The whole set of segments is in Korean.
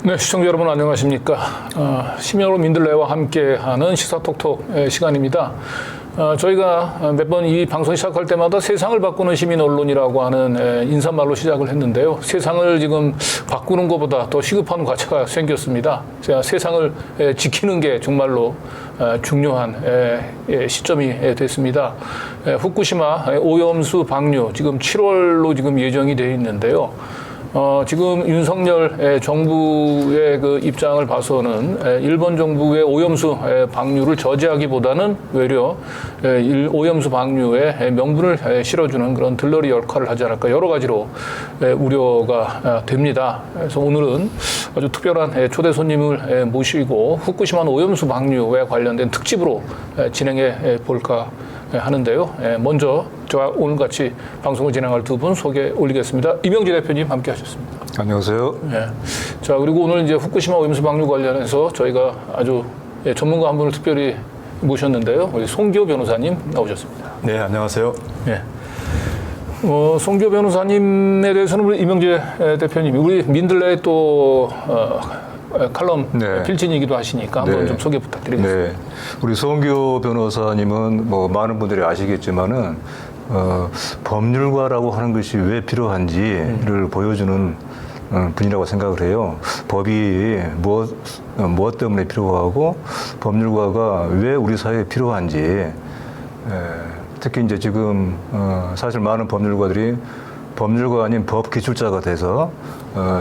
네, 시청자 여러분 안녕하십니까. 심야로 민들레와 함께하는 시사톡톡 시간입니다. 저희가 매번 이 방송 시작할 때마다 세상을 바꾸는 시민 언론이라고 하는 인사말로 시작을 했는데요. 세상을 지금 바꾸는 것보다 더 시급한 과제가 생겼습니다. 세상을 지키는 게 정말로 중요한 시점이 됐습니다. 후쿠시마 오염수 방류 지금 7월로 지금 예정이 되어 있는데요. 지금 윤석열 정부의 그 입장을 봐서는 일본 정부의 오염수 방류를 저지하기보다는 외려 오염수 방류에 명분을 실어주는 그런 들러리 역할을 하지 않을까 여러 가지로 우려가 됩니다. 그래서 오늘은 아주 특별한 초대 손님을 모시고 후쿠시마 오염수 방류에 관련된 특집으로 진행해 볼까 하는데요. 먼저 저와 오늘 같이 방송을 진행할 두 분 소개 올리겠습니다. 이명재 대표님 함께 하셨습니다. 안녕하세요. 네. 자, 그리고 오늘 이제 후쿠시마 오염수 방류 관련해서 저희가 아주 전문가 한 분을 특별히 모셨는데요. 우리 송기호 변호사님 나오셨습니다. 네, 안녕하세요. 네. 송기호 변호사님에 대해서는 우리 이명재 대표님이 우리 민들레의 또 칼럼 필진이기도 하시니까 한번 좀 소개 부탁드리겠습니다. 네. 우리 송기호 변호사님은 뭐 많은 분들이 아시겠지만은 법률가라고 하는 것이 왜 필요한지를 보여주는 분이라고 생각을 해요. 법이 무엇 때문에 필요하고 법률가가 왜 우리 사회에 필요한지 특히 이제 지금 사실 많은 법률가들이 법률가 아닌 법 기술자가 돼서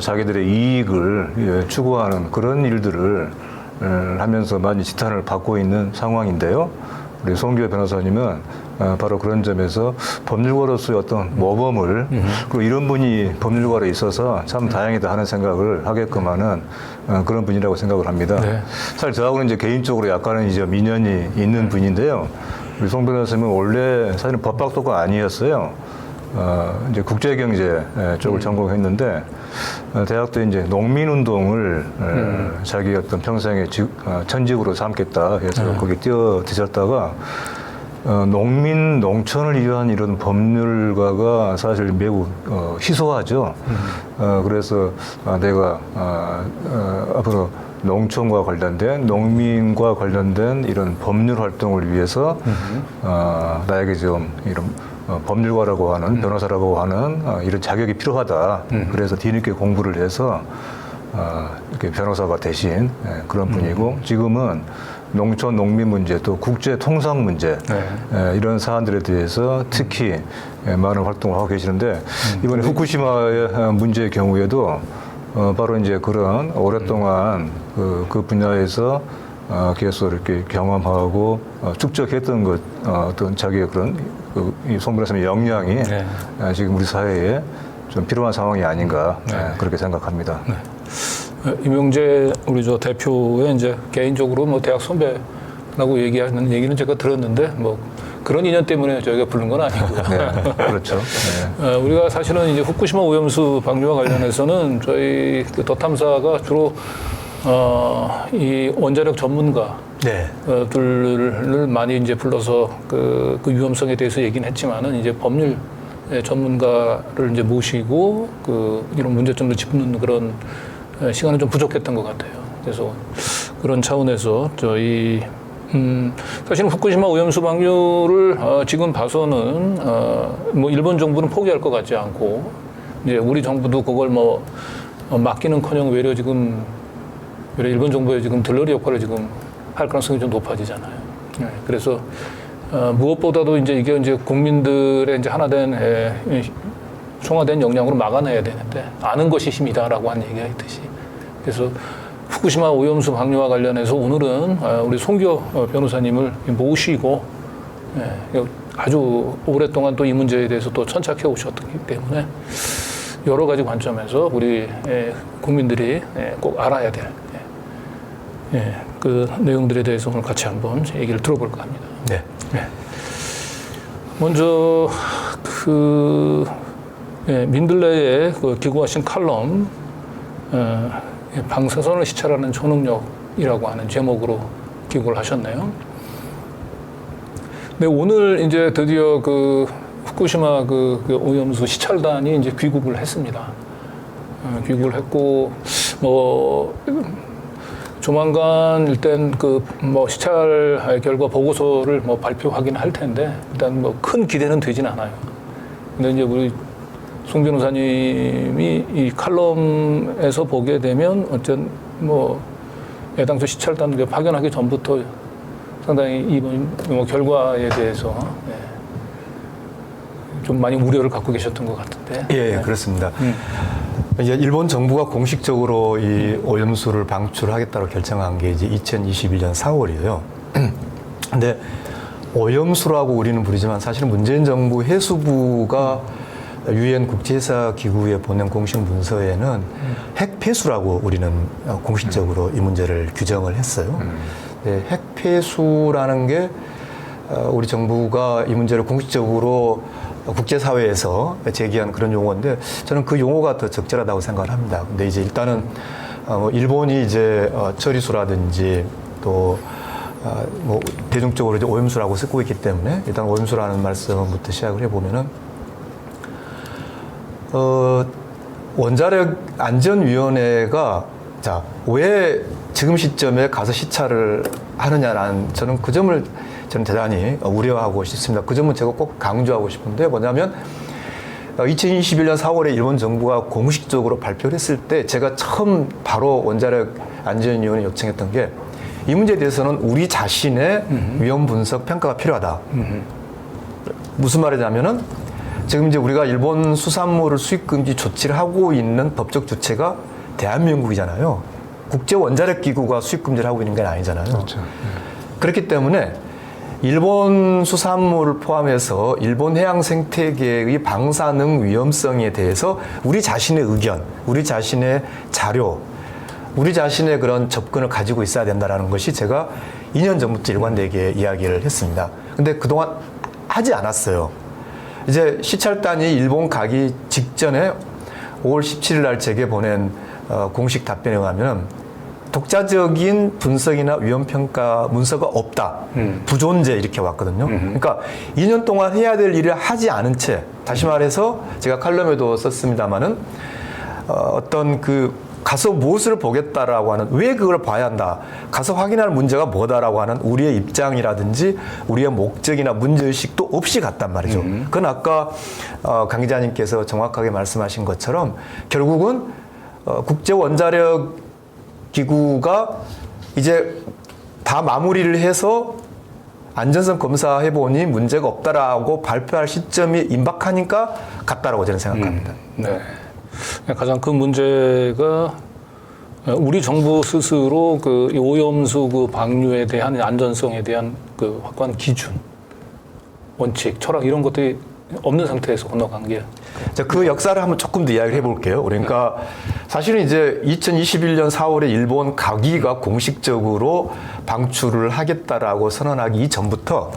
자기들의 이익을 추구하는 그런 일들을 하면서 많이 지탄을 받고 있는 상황인데요. 우리 송기호 변호사님은 바로 그런 점에서 법률가로서의 어떤 모범을 그리고 이런 분이 법률가로 있어서 참 다행이다 하는 생각을 하게끔 하는 그런 분이라고 생각을 합니다. 네. 사실 저하고는 이제 개인적으로 약간은 이제 인연이 있는 분인데요. 우리 송 변호사님은 원래 사실은 법학도가 아니었어요. 이제 국제경제 쪽을 전공했는데 대학 때 이제 농민운동을 자기 어떤 평생의 천직으로 삼겠다 해서 거기 뛰어드셨다가 농촌을 위한 이런 법률가가 사실 매우 희소하죠. 그래서 내가 앞으로 농촌과 관련된 농민과 관련된 이런 법률 활동을 위해서 나에게 좀 이런 법률가라고 하는 변호사라고 하는 이런 자격이 필요하다. 그래서 뒤늦게 공부를 해서 이렇게 변호사가 되신 그런 분이고 지금은 농촌 농민 문제 또 국제 통상 문제 이런 사안들에 대해서 특히 많은 활동을 하고 계시는데 이번에 후쿠시마의 문제의 경우에도 바로 이제 그런 오랫동안 그 분야에서 계속 이렇게 경험하고 축적했던 것 어떤 자기의 그런 송 변호사님의 역량이 지금 우리 사회에 좀 필요한 상황이 아닌가 그렇게 생각합니다. 이명재 우리 저 대표의 이제 개인적으로 뭐 대학 선배라고 얘기하는 얘기는 제가 들었는데 뭐 그런 인연 때문에 저희가 부른 건 아니고요. 네, 그렇죠. 네. 우리가 사실은 이제 후쿠시마 오염수 방류와 관련해서는 저희 그 더 탐사가 주로 이 원자력 전문가들을 많이 이제 불러서 그 위험성에 대해서 얘기는 했지만은 이제 법률 전문가를 이제 모시고 이런 문제점을 짚는 그런 시간은 좀 부족했던 것 같아요. 그래서 그런 차원에서 저희 사실은 후쿠시마 오염수 방류를 지금 봐서는 뭐 일본 정부는 포기할 것 같지 않고 이제 우리 정부도 그걸 뭐 맡기는커녕 외려 일본 정부의 지금 들러리 역할을 지금 할 가능성이 좀 높아지잖아요. 그래서 무엇보다도 이제 이게 이제 국민들의 이제 하나된 총화된 역량으로 막아내야 되는데 아는 것이 힘이다라고 한 얘기가 있듯이 그래서 후쿠시마 오염수 방류와 관련해서 오늘은 우리 송기호 변호사님을 모시고 아주 오랫동안 또 이 문제에 대해서 또 천착해 오셨기 때문에 여러 가지 관점에서 우리 국민들이 꼭 알아야 될 그 내용들에 대해서 오늘 같이 한번 얘기를 들어볼까 합니다. 네. 먼저 민들레에 기고하신 칼럼 방사선을 시찰하는 초능력이라고 하는 제목으로 기고를 하셨네요. 네, 오늘 이제 드디어 후쿠시마 오염수 시찰단이 이제 귀국을 했습니다. 귀국을 했고 뭐 조만간 일단 그 뭐 시찰 결과 보고서를 뭐 발표하긴 할 텐데 일단 뭐 큰 기대는 되진 않아요. 근데 이제 우리 송 변호사님이 이 칼럼에서 보게 되면 어쨌든 뭐 애당초 시찰단 파견하기 전부터 상당히 이번 뭐 결과에 대해서 좀 많이 우려를 갖고 계셨던 것 같은데. 예, 그렇습니다. 이제 일본 정부가 공식적으로 이 오염수를 방출하겠다고 결정한 게 이제 2021년 4월이에요. 근데 오염수라고 우리는 부르지만 사실은 문재인 정부 해수부가 유엔 국제사 기구에 보낸 공식 문서에는 핵폐수라고 우리는 공식적으로 이 문제를 규정을 했어요. 네, 핵폐수라는 게 우리 정부가 이 문제를 공식적으로 국제사회에서 제기한 그런 용어인데 저는 그 용어가 더 적절하다고 생각을 합니다. 근데 이제 일단은 일본이 이제 처리수라든지 또 뭐 대중적으로 이제 오염수라고 쓰고 있기 때문에 일단 오염수라는 말씀부터 시작을 해보면은 원자력 안전위원회가 자, 왜 지금 시점에 가서 시찰을 하느냐라는 저는 그 점을 저는 대단히 우려하고 싶습니다. 그 점은 제가 꼭 강조하고 싶은데 뭐냐면 2021년 4월에 일본 정부가 공식적으로 발표를 했을 때 제가 처음 바로 원자력 안전위원회 요청했던 게 이 문제에 대해서는 우리 자신의 위험 분석 평가가 필요하다. 무슨 말이냐면은 지금 이제 우리가 일본 수산물을 수입 금지 조치를 하고 있는 법적 주체가 대한민국이잖아요. 국제 원자력 기구가 수입 금지를 하고 있는 게 아니잖아요. 그렇죠. 그렇기 때문에 일본 수산물을 포함해서 일본 해양 생태계의 방사능 위험성에 대해서 우리 자신의 의견, 우리 자신의 자료, 우리 자신의 그런 접근을 가지고 있어야 된다는 것이 제가 2년 전부터 일관되게 이야기를 했습니다. 근데 그동안 하지 않았어요. 이제 시찰단이 일본 가기 직전에 5월 17일 날 제게 보낸 공식 답변에 의하면 독자적인 분석이나 위험평가 문서가 없다. 부존재 이렇게 왔거든요. 그러니까 2년 동안 해야 될 일을 하지 않은 채 다시 말해서 제가 칼럼에도 썼습니다마는 어떤 그 가서 무엇을 보겠다라고 하는 왜 그걸 봐야 한다. 가서 확인할 문제가 뭐다라고 하는 우리의 입장이라든지 우리의 목적이나 문제의식도 없이 갔단 말이죠. 그건 아까 강 기자님께서 정확하게 말씀하신 것처럼 결국은 국제원자력 기구가 이제 다 마무리를 해서 안전성 검사해보니 문제가 없다라고 발표할 시점이 임박하니까 갔다라고 저는 생각합니다. 네. 가장 큰 문제가 우리 정부 스스로 그 오염수 그 방류에 대한 안전성에 대한 그 확고한 기준, 원칙, 철학 이런 것들이 없는 상태에서 건너간 게. 자, 그 역사를 한번 조금 더 이야기를 해볼게요. 그러니까 사실은 이제 2021년 4월에 일본 가기가 공식적으로 방출을 하겠다라고 선언하기 이전부터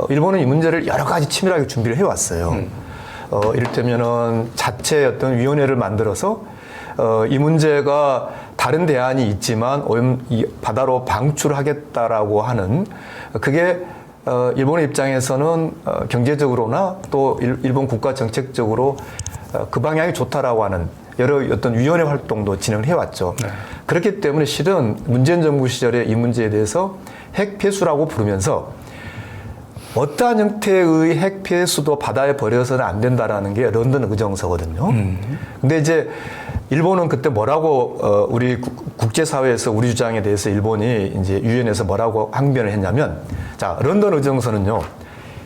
일본은 이 문제를 여러 가지 치밀하게 준비를 해왔어요. 이를테면은 자체 어떤 위원회를 만들어서 이 문제가 다른 대안이 있지만 바다로 방출하겠다라고 하는 그게 일본의 입장에서는 경제적으로나 또 일본 국가 정책적으로 그 방향이 좋다라고 하는 여러 어떤 위원회 활동도 진행을 해왔죠. 네. 그렇기 때문에 실은 문재인 정부 시절에 이 문제에 대해서 핵폐수라고 부르면서 어떠한 형태의 핵폐수도 바다에 버려서는 안 된다라는 게 런던 의정서거든요. 근데 이제 일본은 그때 뭐라고 우리 국제사회에서 우리 주장에 대해서 일본이 이제 유엔에서 뭐라고 항변을 했냐면 자, 런던 의정서는요.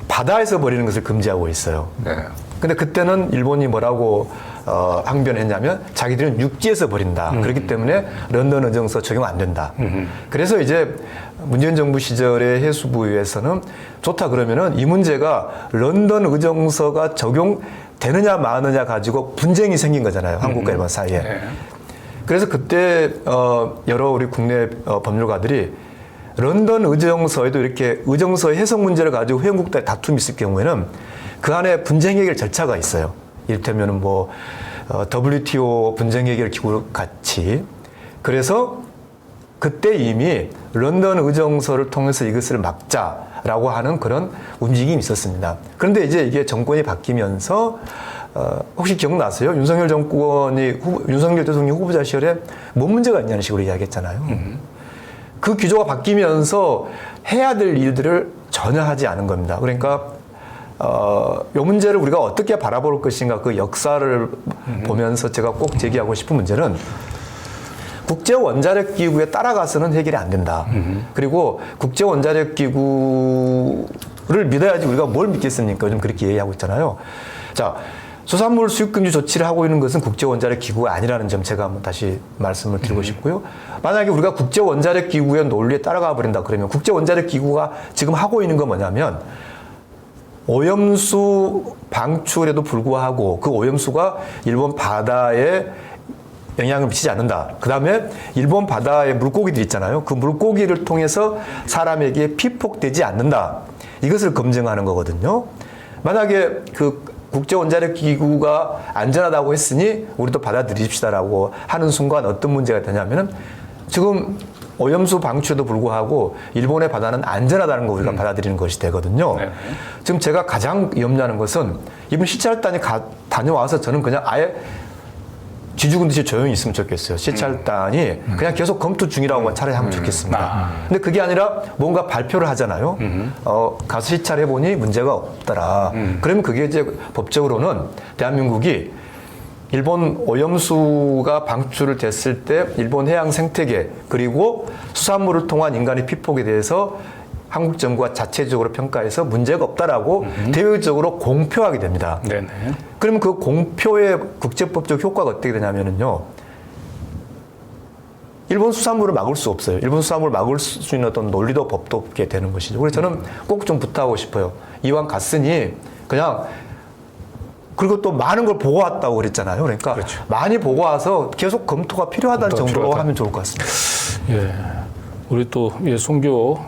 바다에서 버리는 것을 금지하고 있어요. 네. 근데 그때는 일본이 뭐라고 항변했냐면 자기들은 육지에서 버린다. 그렇기 때문에 런던 의정서 적용 안 된다. 그래서 이제 문재인 정부 시절의 해수부에서는 좋다 그러면은 이 문제가 런던 의정서가 적용되느냐 마느냐 가지고 분쟁이 생긴 거잖아요. 한국과 일본 사이에. 네. 그래서 그때 여러 우리 국내 법률가들이 런던 의정서에도 이렇게 의정서 해석 문제를 가지고 회원국들의 다툼이 있을 경우에는 그 안에 분쟁 해결 절차가 있어요. 이를테면은 뭐 WTO 분쟁 해결 기구 같이. 그래서 그때 이미 런던 의정서를 통해서 이것을 막자라고 하는 그런 움직임이 있었습니다. 그런데 이제 이게 정권이 바뀌면서 혹시 기억나세요? 윤석열 정권이 윤석열 대통령 후보자 시절에 뭔 문제가 있냐는 식으로 이야기했잖아요. 그 기조가 바뀌면서 해야 될 일들을 전혀 하지 않은 겁니다. 그러니까 이 문제를 우리가 어떻게 바라볼 것인가 그 역사를 보면서 제가 꼭 제기하고 싶은 문제는 국제원자력기구에 따라가서는 해결이 안 된다. 그리고 국제원자력기구를 믿어야지 우리가 뭘 믿겠습니까? 요즘 그렇게 얘기하고 있잖아요. 자, 수산물 수입금지 조치를 하고 있는 것은 국제원자력기구가 아니라는 점 제가 한번 다시 말씀을 드리고 싶고요. 만약에 우리가 국제원자력기구의 논리에 따라가 버린다 그러면 국제원자력기구가 지금 하고 있는 건 뭐냐면 오염수 방출에도 불구하고 그 오염수가 일본 바다에 영향을 미치지 않는다. 그 다음에 일본 바다에 물고기들 있잖아요. 그 물고기를 통해서 사람에게 피폭되지 않는다. 이것을 검증하는 거거든요. 만약에 그 국제원자력기구가 안전하다고 했으니 우리도 받아들입시다라고 하는 순간 어떤 문제가 되냐면은 지금 오염수 방출에도 불구하고 일본의 바다는 안전하다는 거 우리가 받아들이는 것이 되거든요. 네. 지금 제가 가장 염려하는 것은 이번 시찰단이 다녀와서 저는 그냥 아예 쥐죽은 듯이 조용히 있으면 좋겠어요. 시찰단이 그냥 계속 검토 중이라고 차라리 하면 좋겠습니다. 근데 그게 아니라 뭔가 발표를 하잖아요. 가서 시찰해보니 문제가 없더라. 그러면 그게 이제 법적으로는 대한민국이 일본 오염수가 방출을 됐을 때 일본 해양 생태계 그리고 수산물을 통한 인간의 피폭에 대해서 한국 정부가 자체적으로 평가해서 문제가 없다라고 대외적으로 공표하게 됩니다. 네네. 그러면 그 공표의 국제법적 효과가 어떻게 되냐면요. 일본 수산물을 막을 수 없어요. 일본 수산물을 막을 수 있는 어떤 논리도 법도 없게 되는 것이죠. 그래서 저는 꼭 좀 부탁하고 싶어요. 이왕 갔으니 그냥 그리고 또 많은 걸 보고 왔다고 그랬잖아요. 그러니까 그렇죠. 많이 보고 와서 계속 검토가 필요하다는 정도로 필요하다. 하면 좋을 것 같습니다. 예. 우리 또 송교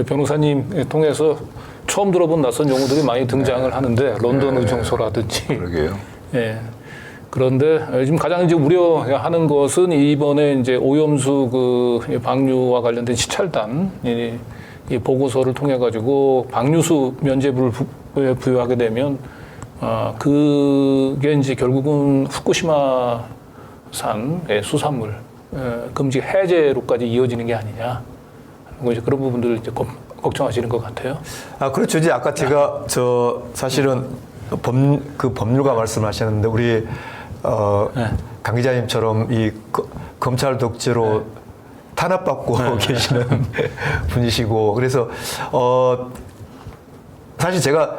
변호사님 통해서 처음 들어본 낯선 용어들이 많이 등장을 하는데 런던 의정소라든지 그러게요. 예. 그런데 지금 가장 이제 우려하는 것은 이번에 이제 오염수 그 방류와 관련된 시찰단 이 보고서를 통해 가지고 방류수 면제부를 부여하게 되면 그게 이제 결국은 후쿠시마산의 수산물 금지 해제로까지 이어지는 게 아니냐. 이제 그런 부분들을 이제 걱정하시는 것 같아요. 그렇죠. 이제 아까 제가 사실은 법률가 말씀하셨는데 우리 강 기자님처럼 이 검찰 독재로 탄압받고 계시는 분이시고 그래서 사실 제가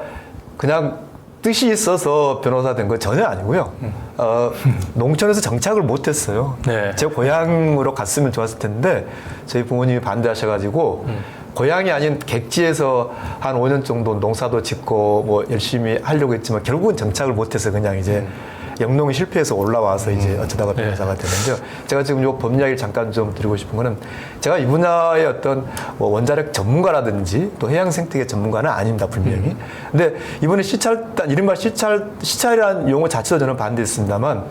그냥 뜻이 있어서 변호사 된 건 전혀 아니고요. 농촌에서 정착을 못했어요. 네. 제 고향으로 갔으면 좋았을 텐데 저희 부모님이 반대하셔가지고 고향이 아닌 객지에서 한 5년 정도 농사도 짓고 뭐 열심히 하려고 했지만 결국은 정착을 못해서 그냥 이제 영농이 실패해서 올라와서 이제 어쩌다가 변호사가 됐는데요. 제가 지금 요 법 이야기를 잠깐 좀 드리고 싶은 거는 제가 이 분야의 어떤 뭐 원자력 전문가라든지 또 해양 생태계 전문가는 아닙니다, 분명히. 근데 이번에 시찰단, 이른바 시찰이라는 용어 자체도 저는 반대했습니다만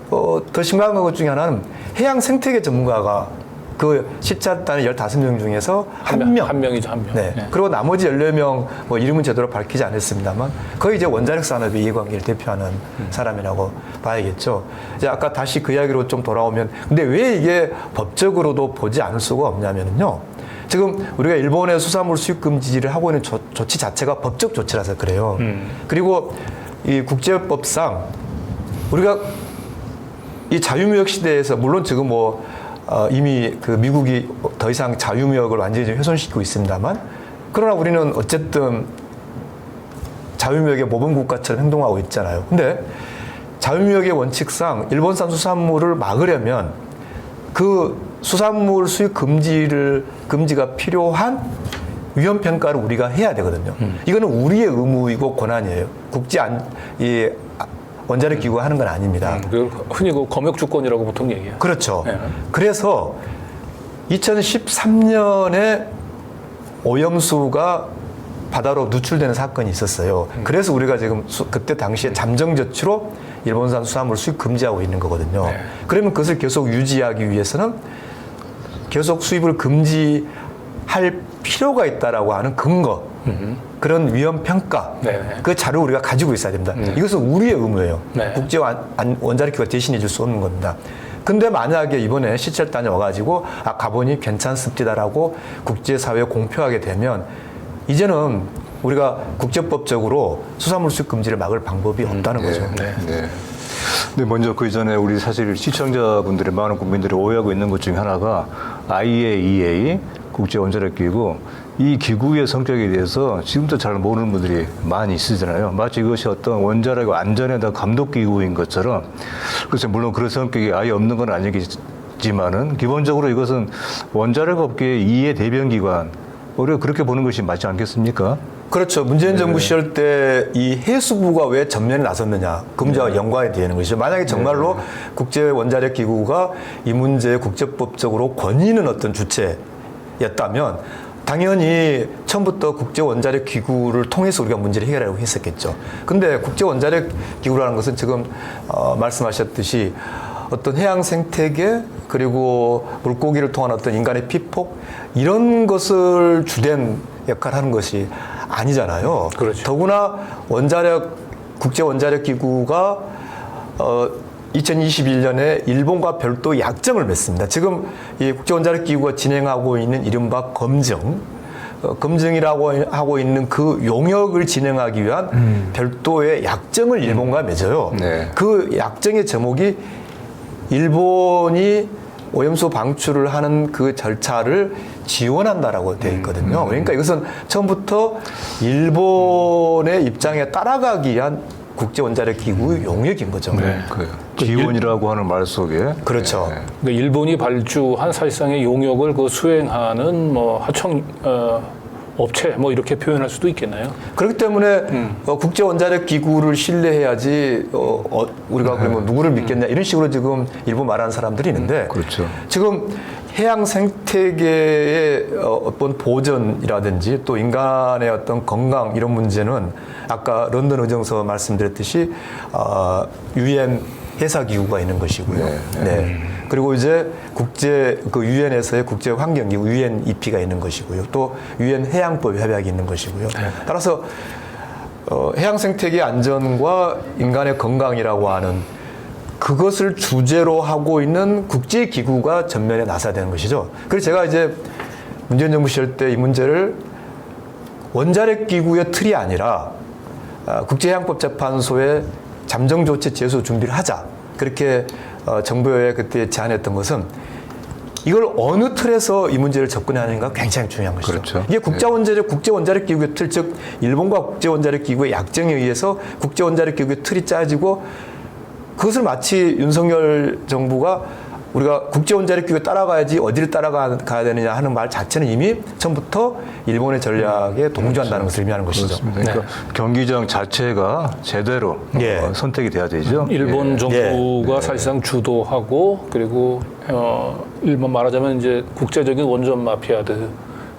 더 심각한 것 중에 하나는 해양 생태계 전문가가 그 시찰단의 15명 중에서 한 명이죠, 한 명. 네. 네. 그리고 나머지 14명 뭐 이름은 제대로 밝히지 않았습니다만 거의 이제 원자력 산업의 이해관계를 대표하는 사람이라고 봐야겠죠. 이제 아까 다시 그 이야기로 좀 돌아오면 근데 왜 이게 법적으로도 보지 않을 수가 없냐면요. 지금 우리가 일본의 수산물 수입 금지를 하고 있는 조치 자체가 법적 조치라서 그래요. 그리고 이 국제법상 우리가 이 자유무역 시대에서 물론 지금 뭐 이미 그 미국이 더 이상 자유무역을 완전히 훼손시키고 있습니다만 그러나 우리는 어쨌든 자유무역의 모범국가처럼 행동하고 있잖아요. 근데 자유무역의 원칙상 일본산 수산물을 막으려면 그 수산물 수입 금지가 필요한 위험 평가를 우리가 해야 되거든요. 이거는 우리의 의무이고 권한이에요. 원자력 기구가 하는 건 아닙니다. 흔히 그 검역 주권이라고 보통 얘기해요. 그렇죠. 네. 그래서 2013년에 오염수가 바다로 누출되는 사건이 있었어요. 그래서 우리가 지금 그때 당시에 잠정 조치로 일본산 수산물 수입 금지하고 있는 거거든요. 네. 그러면 그것을 계속 유지하기 위해서는 계속 수입을 금지하는 할 필요가 있다라고 하는 근거, 그런 위험 평가, 네. 그 자료 우리가 가지고 있어야 됩니다. 이것은 우리의 의무예요. 네. 국제 원자력 기구가 대신해 줄 수 없는 겁니다. 근데 만약에 이번에 시찰단이 와가지고 가보니 괜찮습니다라고 국제사회에 공표하게 되면 이제는 우리가 국제법적으로 수산물 수입 금지를 막을 방법이 없다는 거죠. 네. 네. 근데 먼저 그 이전에 우리 사실 시청자분들이 많은 국민들이 오해하고 있는 것 중에 하나가 IAEA 국제 원자력 기구 이 기구의 성격에 대해서 지금도 잘 모르는 분들이 많이 있으잖아요. 마치 이것이 어떤 원자력 안전에 대한 감독 기구인 것처럼 그래서 물론 그런 성격이 아예 없는 건 아니겠지만은 기본적으로 이것은 원자력 업계의 이해 대변 기관 우리가 그렇게 보는 것이 맞지 않겠습니까? 그렇죠. 문재인 정부 시절 때 이 해수부가 왜 전면에 나섰느냐. 그 문제와 연관이 되는 것이죠. 만약에 정말로 국제원자력기구가 이 문제에 국제법적으로 권위 있는 어떤 주체였다면 당연히 처음부터 국제원자력기구를 통해서 우리가 문제를 해결하려고 했었겠죠. 근데 국제원자력기구라는 것은 지금 말씀하셨듯이 어떤 해양 생태계 그리고 물고기를 통한 어떤 인간의 피폭 이런 것을 주된 역할을 하는 것이 아니잖아요. 그렇죠. 더구나 국제원자력기구가 2021년에 일본과 별도 약정을 맺습니다. 지금 이 국제원자력기구가 진행하고 있는 이른바 검증이라고 하고 있는 그 용역을 진행하기 위한 별도의 약정을 일본과 맺어요. 네. 그 약정의 제목이 일본이 오염수 방출을 하는 그 절차를 지원한다라고 되어 있거든요. 그러니까 이것은 처음부터 일본의 입장에 따라가기 위한 국제원자력기구의 용역인 거죠. 네. 그 지원이라고 하는 말 속에 그렇죠. 네. 그러니까 일본이 발주한 사실상의 용역을 그 수행하는 뭐 하청 업체 뭐 이렇게 표현할 수도 있겠나요? 그렇기 때문에 국제원자력기구를 신뢰해야지 우리가 그러면 누구를 믿겠냐 이런 식으로 지금 일부 말하는 사람들이 있는데 그렇죠. 지금 해양 생태계의 어떤 보전이라든지 또 인간의 어떤 건강 이런 문제는 아까 런던 의정서 말씀드렸듯이 UN 해사기구가 있는 것이고요. 네. 그리고 이제 유엔에서의 국제환경기구 UNEP가 있는 것이고요. 또 UN 해양법 협약이 있는 것이고요. 따라서 해양 생태계 안전과 인간의 건강이라고 하는 그것을 주제로 하고 있는 국제기구가 전면에 나서야 되는 것이죠. 그래서 제가 이제 문재인 정부 시절 때 이 문제를 원자력기구의 틀이 아니라 국제해양법재판소에 잠정조치 제소 준비를 하자. 그렇게 정부에 그때 제안했던 것은 이걸 어느 틀에서 이 문제를 접근하는가 굉장히 중요한 것이죠. 그렇죠. 이게 국제원자력기구의 틀, 즉 일본과 국제원자력기구의 약정에 의해서 국제원자력기구의 틀이 짜지고 그것을 마치 윤석열 정부가 우리가 국제원자력기구에 따라가야지 어디를 따라가야 되느냐 하는 말 자체는 이미 처음부터 일본의 전략에 동조한다는 것을 의미하는 것이죠. 그러니까 경기장 자체가 제대로 선택이 돼야 되죠. 일본 정부가 사실상 주도하고 그리고 일본 말하자면 이제 국제적인 원전 마피아들의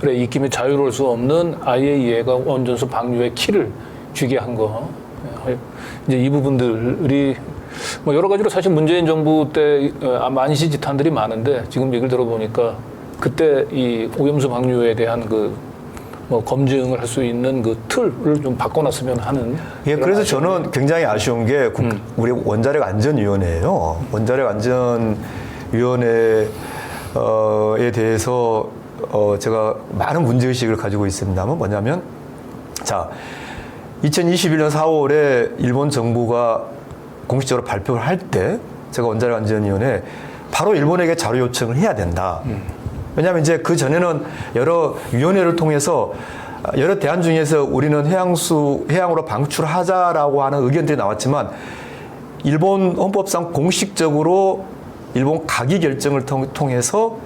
입김에 자유로울 수 없는 IAEA가 원전수 방류의 키를 쥐게 한 거. 이제 이 부분들이 뭐 여러 가지로 사실 문재인 정부 때 만시지탄들이 많은데 지금 얘기를 들어보니까 그때 이 오염수 방류에 대한 뭐 검증을 할 수 있는 그 틀을 좀 바꿔놨으면 하는. 예, 그래서 저는 굉장히 아쉬운 게 우리 원자력 안전위원회예요. 원자력 안전위원회에 대해서 제가 많은 문제의식을 가지고 있습니다만 뭐냐면 자 2021년 4월에 일본 정부가 공식적으로 발표를 할 때 제가 원자력 안전위원회 바로 일본에게 자료 요청을 해야 된다. 왜냐하면 이제 그 전에는 여러 위원회를 통해서 여러 대안 중에서 우리는 해양으로 방출하자라고 하는 의견들이 나왔지만 일본 헌법상 공식적으로 일본 가기 결정을 통해서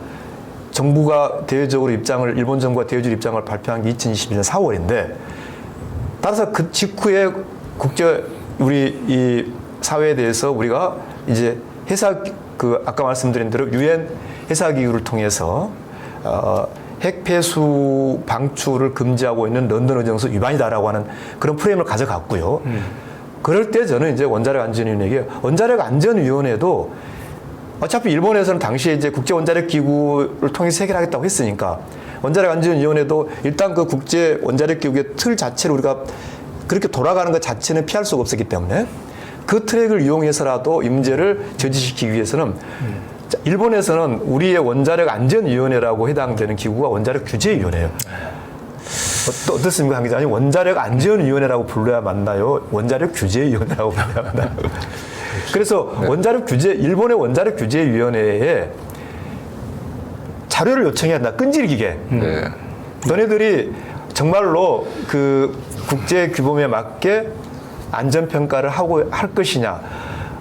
정부가 대외적으로 일본 정부가 대외적으로 입장을 발표한 게 2021년 4월인데 따라서 그 직후에 우리 이 사회에 대해서 우리가 이제 아까 말씀드린 대로 UN 해사기구를 통해서 핵 폐수 방출을 금지하고 있는 런던 의정서 위반이다라고 하는 그런 프레임을 가져갔고요. 그럴 때 저는 이제 원자력 안전위원회도 어차피 일본에서는 당시에 이제 국제원자력기구를 통해서 해결하겠다고 했으니까 원자력 안전위원회도 일단 그 국제 원자력 기구의 틀 자체를 우리가 그렇게 돌아가는 것 자체는 피할 수가 없었기 때문에 그 트랙을 이용해서라도 이 문제를 저지시키기 위해서는 자, 일본에서는 우리의 원자력 안전위원회라고 해당되는 기구가 원자력 규제위원회예요. 어떻습니까, 한 기자님? 원자력 안전위원회라고 불러야 맞나요? 원자력 규제위원회라고 불러야 맞나요? 그래서 일본의 원자력 규제위원회에 자료를 요청해야 한다. 끈질기게. 네. 너네들이 정말로 그 국제 규범에 맞게 안전평가를 할 것이냐.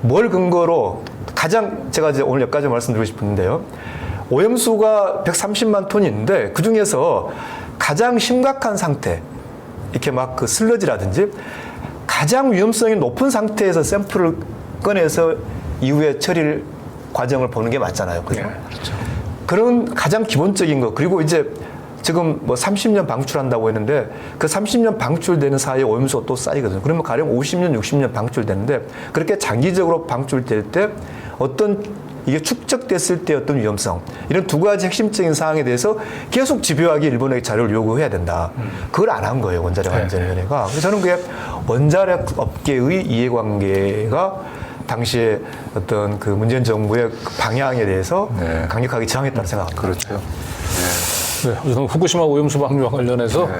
뭘 근거로 가장 제가 이제 오늘 여기까지 말씀드리고 싶은데요. 오염수가 130만 톤인데 그 중에서 가장 심각한 상태, 이렇게 막 그 슬러지라든지 가장 위험성이 높은 상태에서 샘플을 꺼내서 이후에 처리 과정을 보는 게 맞잖아요. 그죠? 그렇죠. 그런 가장 기본적인 거. 그리고 이제 지금 뭐 30년 방출한다고 했는데 그 30년 방출되는 사이에 오염수가 또 쌓이거든요. 그러면 가령 50년, 60년 방출되는데 그렇게 장기적으로 방출될 때 어떤 이게 축적됐을 때 어떤 위험성 이런 두 가지 핵심적인 사항에 대해서 계속 집요하게 일본에게 자료를 요구해야 된다. 그걸 안 한 거예요. 원자력 안전위원회가. 그래서 저는 그게 원자력 업계의 이해관계가 당시에 어떤 그 문재인 정부의 그 방향에 대해서 네. 강력하게 저항했다고 생각합니다. 그렇죠. 네, 우선 후쿠시마 오염수 방류와 관련해서 네.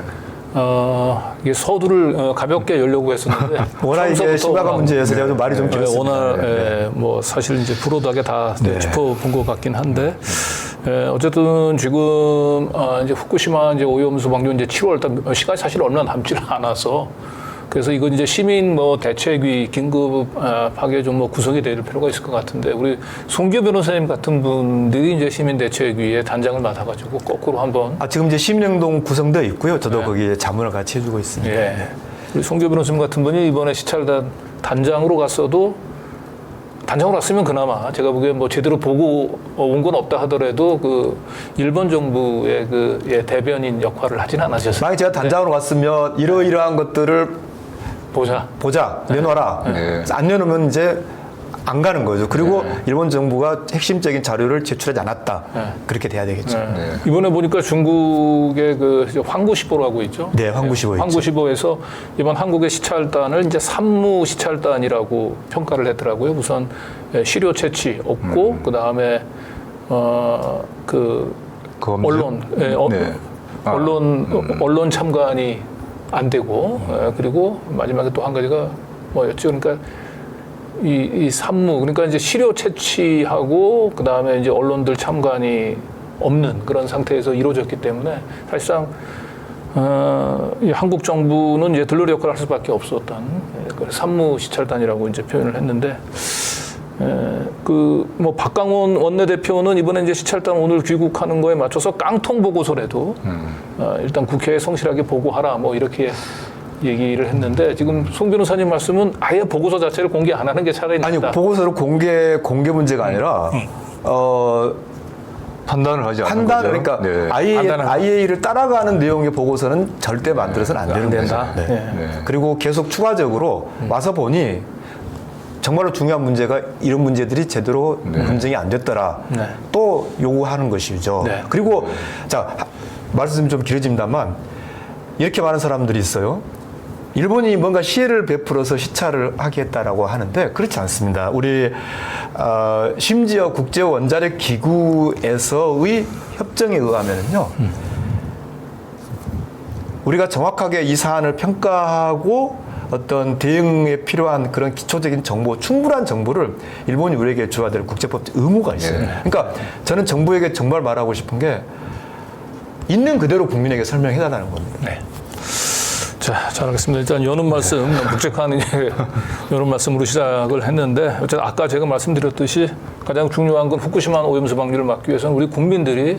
이게 서두를 가볍게 열려고 했었는데 워낙 이게 처음서부터 심각한 문제여서 제가 좀 말이 좀 길었습니다. 워낙 뭐 사실 이제 브로드하게 다 네. 짚어본 것 같긴 한데 어쨌든 지금 이제 후쿠시마 이제 오염수 방류 이제 7월 달 시간이 사실 얼마 남지를 않아서 그래서 이건 이제 시민 뭐 대책위 긴급하게 좀 뭐 구성이 될 필요가 있을 것 같은데 우리 송기호 변호사님 같은 분들이 이제 시민 대책위의 단장을 맡아가지고 거꾸로 한번 지금 이제 시민행동 구성되어 있고요. 저도 거기에 자문을 같이 해주고 있습니다. 예. 우리 송기호 변호사님 같은 분이 이번에 시찰단 단장으로 갔어도 단장으로 갔으면 그나마 제가 보기엔 뭐 제대로 보고 온 건 없다 하더라도 그 일본 정부의 그 대변인 역할을 하진 않으셨어요. 만약 제가 단장으로 갔으면 이러이러한 것들을 보자, 내놔라. 네. 안 내놓으면 이제 안 가는 거죠. 그리고 일본 정부가 핵심적인 자료를 제출하지 않았다. 그렇게 돼야 되겠죠. 네. 이번에 보니까 중국의 그 황구시보라고 있죠. 네, 황구시보 있죠. 황구시보에서 이번 한국의 시찰단을 이제 산무 시찰단이라고 평가를 했더라고요. 우선 시료 채취 없고 그 다음에 그 언론, 네. 언론 참관이 안 되고 그리고 마지막에 또 한 가지가 뭐였죠? 그러니까 이 산무 그러니까 이제 시료 채취하고 그 다음에 이제 언론들 참관이 없는 그런 상태에서 이루어졌기 때문에 사실상 이 한국 정부는 이제 들러리 역할을 할 수밖에 없었던 산무 시찰단이라고 이제 표현을 했는데 그 뭐 박강원 원내대표는 이번에 이제 시찰단 오늘 귀국하는 거에 맞춰서 깡통 보고서라도 일단 국회에 성실하게 보고하라 뭐 이렇게 얘기를 했는데 지금 송 변호사님 말씀은 아예 보고서 자체를 공개 안 하는 게 차라리 낫다. 아니 보고서를 공개 문제가 아니라 판단을 하지 않는 판단 거죠. 그러니까 네. IAEA를 따라가는 내용의 보고서는 절대 만들어서는 안 되는 된다. 네. 네. 그리고 계속 추가적으로 와서 보니 정말로 중요한 문제가 이런 문제들이 제대로 검증이 안 됐더라. 네. 또 요구하는 것이죠. 네. 그리고 자 말씀이 좀 길어집니다만 이렇게 많은 사람들이 있어요. 일본이 뭔가 시혜를 베풀어서 시찰을 하겠다라고 하는데 그렇지 않습니다. 우리 심지어 국제 원자력 기구에서의 협정에 의하면은요. 우리가 정확하게 이 사안을 평가하고 어떤 대응에 필요한 그런 기초적인 정보, 충분한 정보를 일본이 우리에게 줘야 될 국제법 의무가 있어요. 그러니까 저는 정부에게 정말 말하고 싶은 게 있는 그대로 국민에게 설명해달라는 겁니다. 네. 자, 잘하겠습니다. 일단 여는 말씀, 묵직한 여는 말씀으로 시작을 했는데 어쨌든 아까 제가 말씀드렸듯이 가장 중요한 건 후쿠시마 오염수 방류를 막기 위해서는 우리 국민들이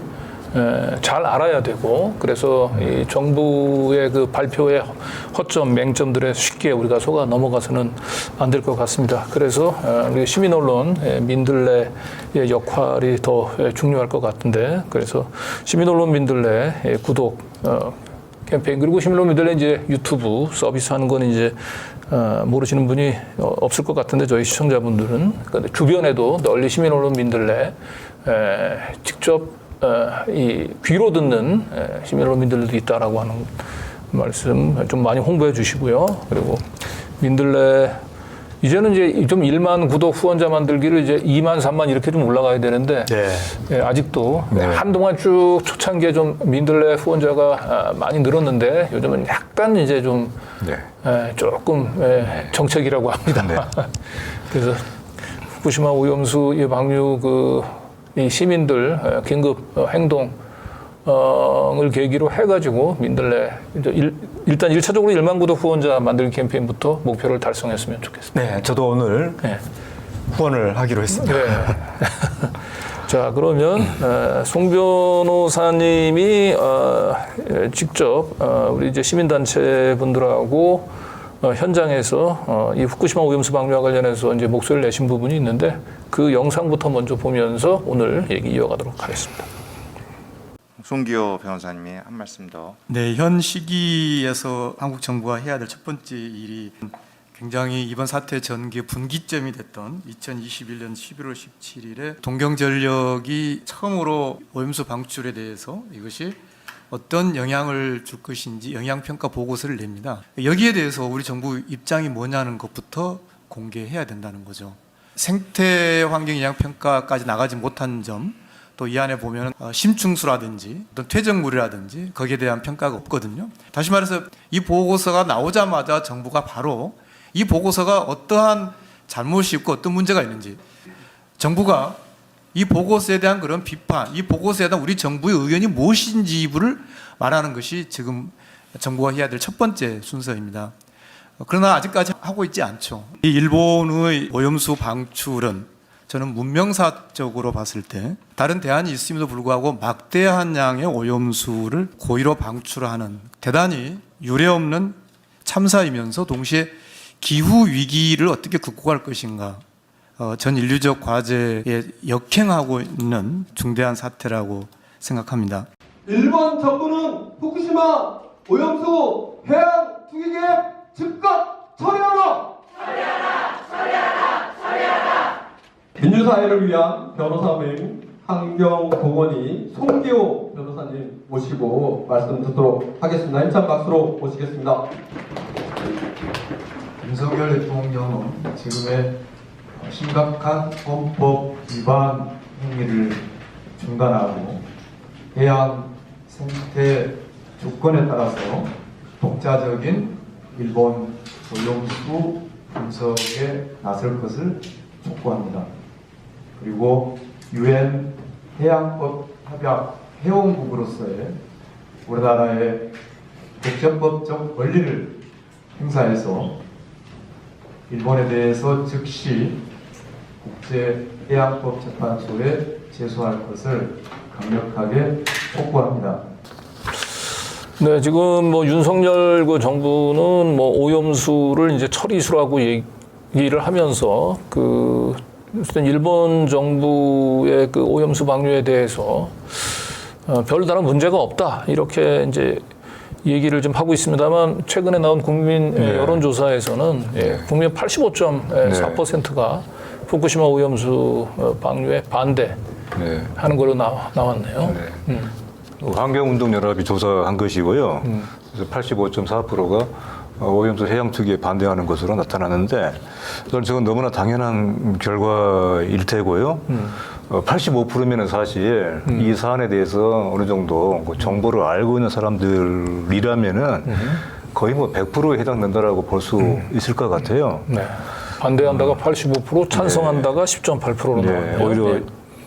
잘 알아야 되고 그래서 이 정부의 그 발표의 허점, 맹점들에 쉽게 우리가 속아 넘어가서는 안 될 것 같습니다. 그래서 우리 시민 언론 민들레의 역할이 더 중요할 것 같은데 그래서 시민 언론 민들레 구독 캠페인 그리고 시민 언론 민들레 이제 유튜브 서비스 하는 건 이제 모르시는 분이 없을 것 같은데 저희 시청자분들은 주변에도 널리 시민 언론 민들레 직접 이 귀로 듣는 시민 언론민들도 있다라고 하는 말씀 좀 많이 홍보해 주시고요. 그리고 민들레 이제는 이제 좀 1만 구독 후원자 만들기를 이제 2만, 3만 이렇게 좀 올라가야 되는데 아직도 한동안 쭉 초창기에 좀 민들레 후원자가 많이 늘었는데 요즘은 약간 이제 좀 조금 정책이라고 합니다. 그래서 후쿠시마 오염수 방류 이 시민들 긴급 행동을 계기로 해가지고 민들레 일단 1차적으로 1만 구독 후원자 만들기 캠페인부터 목표를 달성했으면 좋겠습니다. 네, 저도 오늘 후원을 하기로 했습니다. 자, 그러면 송 변호사님이 직접 우리 이제 시민단체 분들하고 현장에서 이 후쿠시마 오염수 방류와 관련해서 이제 목소리를 내신 부분이 있는데 그 영상부터 먼저 보면서 오늘 얘기 이어가도록 하겠습니다. 송기호 변호사님이 한 말씀 더. 네, 현 시기에서 한국 정부가 해야 될 첫 번째 일이 굉장히 이번 사태 전개 분기점이 됐던 2021년 11월 17일에 동경전력이 처음으로 오염수 방출에 대해서 이것이 어떤 영향을 줄 것인지 영향평가 보고서를 냅니다. 여기에 대해서 우리 정부 입장이 뭐냐는 것부터 공개해야 된다는 거죠. 생태 환경 영향평가까지 나가지 못한 점, 또 이 안에 보면 심충수라든지 어떤 퇴적물이라든지 거기에 대한 평가가 없거든요. 다시 말해서 이 보고서가 나오자마자 정부가 바로 이 보고서가 어떠한 잘못이 있고 어떤 문제가 있는지 정부가 이 보고서에 대한 그런 비판, 이 보고서에 대한 우리 정부의 의견이 무엇인지를 말하는 것이 지금 정부가 해야 될 첫 번째 순서입니다. 그러나 아직까지 하고 있지 않죠. 이 일본의 오염수 방출은 저는 문명사적으로 봤을 때 다른 대안이 있음에도 불구하고 막대한 양의 오염수를 고의로 방출하는 대단히 유례없는 참사이면서 동시에 기후 위기를 어떻게 극복할 것인가, 전 인류적 과제에 역행하고 있는 중대한 사태라고 생각합니다. 일본 정부는 후쿠시마 오염수 해양 투기 계획 즉각 처리하라! 민주사회를 위한 변호사 모임 환경공원이 송기호 변호사님 모시고 말씀 듣도록 하겠습니다. 힘찬 박수로 모시겠습니다. 윤석열 대통령은 지금의 심각한 헌법 위반 행위를 중단하고 해양 생태 조건에 따라서 독자적인 일본 오염수 분석에 나설 것을 촉구합니다. 그리고 유엔 해양법 협약 회원국으로서의 우리나라의 국제법적 권리를 행사해서 일본에 대해서 즉시 국제해양법재판소에 제소할 것을 강력하게 촉구합니다. 네, 지금 뭐 윤석열 정부는 뭐 오염수를 이제 처리수라고 얘기를 하면서 일본 정부의 그 오염수 방류에 대해서 별다른 문제가 없다 이렇게 이제 얘기를 좀 하고 있습니다만 최근에 나온 국민 여론조사에서는 국민 85.4%가 후쿠시마 오염수 방류에 반대하는 걸로 나왔네요. 환경운동연합이 조사한 것이고요. 그래서 85.4%가 오염수 해양 투기에 반대하는 것으로 나타났는데 저는 너무나 당연한 결과일 테고요. 85%면은 사실 이 사안에 대해서 어느 정도 정보를 알고 있는 사람들이라면은 거의 뭐 100%에 해당된다라고 볼 수 있을 것 같아요. 네. 반대한다가 85%, 찬성한다가 10.8%로 나와요.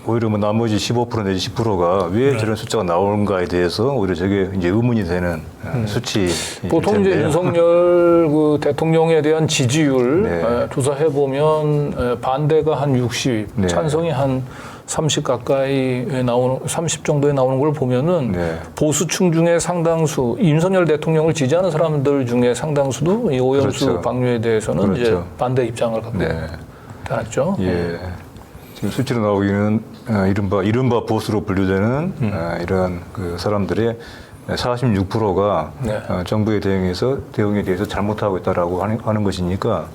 오히려 뭐 나머지 15% 내지 10%가 왜 저런 숫자가 나오는가에 대해서 오히려 저게 이제 의문이 되는 수치. 보통 이제 윤석열 대통령에 대한 지지율 조사해 보면 반대가 한 60, 찬성이 한 30 가까이 나오는 30 정도에 나오는 걸 보면은 보수층 중에 상당수 윤석열 대통령을 지지하는 사람들 중에 상당수도 이 오염수 방류에 대해서는 이제 반대 입장을 갖고 나타났죠. 지금 수치로 나오기는 이른바 보수로 분류되는 이런 그 사람들의 46%가 정부의 대응에 대해서 잘못하고 있다라고 하는 것이니까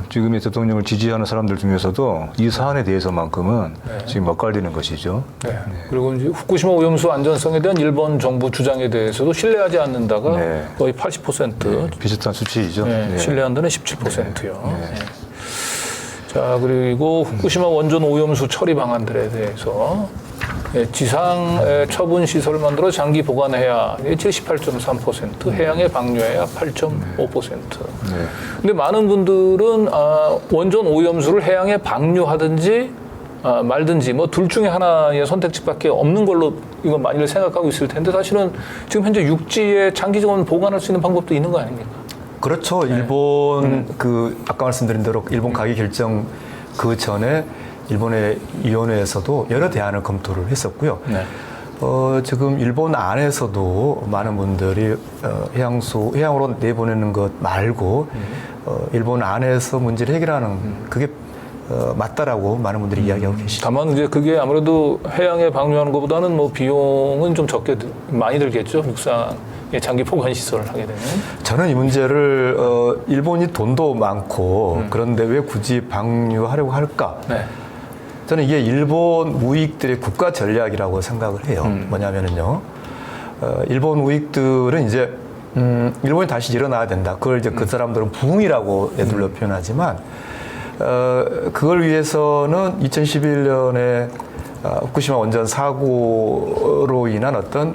지금의 대통령을 지지하는 사람들 중에서도 이 사안에 대해서만큼은 지금 엇갈리는 것이죠. 네. 그리고 이제 후쿠시마 오염수 안전성에 대한 일본 정부 주장에 대해서도 신뢰하지 않는다가 네. 거의 80%, 비슷한 수치이죠. 네, 신뢰한다는 17%요. 네. 자, 그리고 후쿠시마 원전 오염수 처리 방안들에 대해서 지상 처분 시설을 만들어 장기 보관해야 78.3%, 해양에 방류해야 8.5%. 근데 많은 분들은 원전 오염수를 해양에 방류하든지 말든지 뭐 둘 중에 하나의 선택지밖에 없는 걸로 이거 많이들 생각하고 있을 텐데 사실은 지금 현재 육지에 장기적으로 보관할 수 있는 방법도 있는 거 아닙니까? 그렇죠. 일본 그 아까 말씀드린 대로 일본 가기 결정 그 전에 일본의 위원회에서도 여러 대안을 검토를 했었고요. 네. 지금 일본 안에서도 많은 분들이 해양으로 내보내는 것 말고 일본 안에서 문제를 해결하는 그게 맞다라고 많은 분들이 이야기하고 계시죠. 다만 이제 그게 아무래도 해양에 방류하는 것보다는 뭐 비용은 좀 적게 많이 들겠죠. 육상에 장기 보관 시설을 하게 되면. 저는 이 문제를 일본이 돈도 많고 그런데 왜 굳이 방류하려고 할까? 네. 저는 이게 일본 우익들의 국가 전략이라고 생각을 해요. 뭐냐면은요, 일본 우익들은 이제 일본이 다시 일어나야 된다. 그걸 이제 그 사람들은 부흥이라고 애둘러 표현하지만 그걸 위해서는 2011년에 후쿠시마 원전 사고로 인한 어떤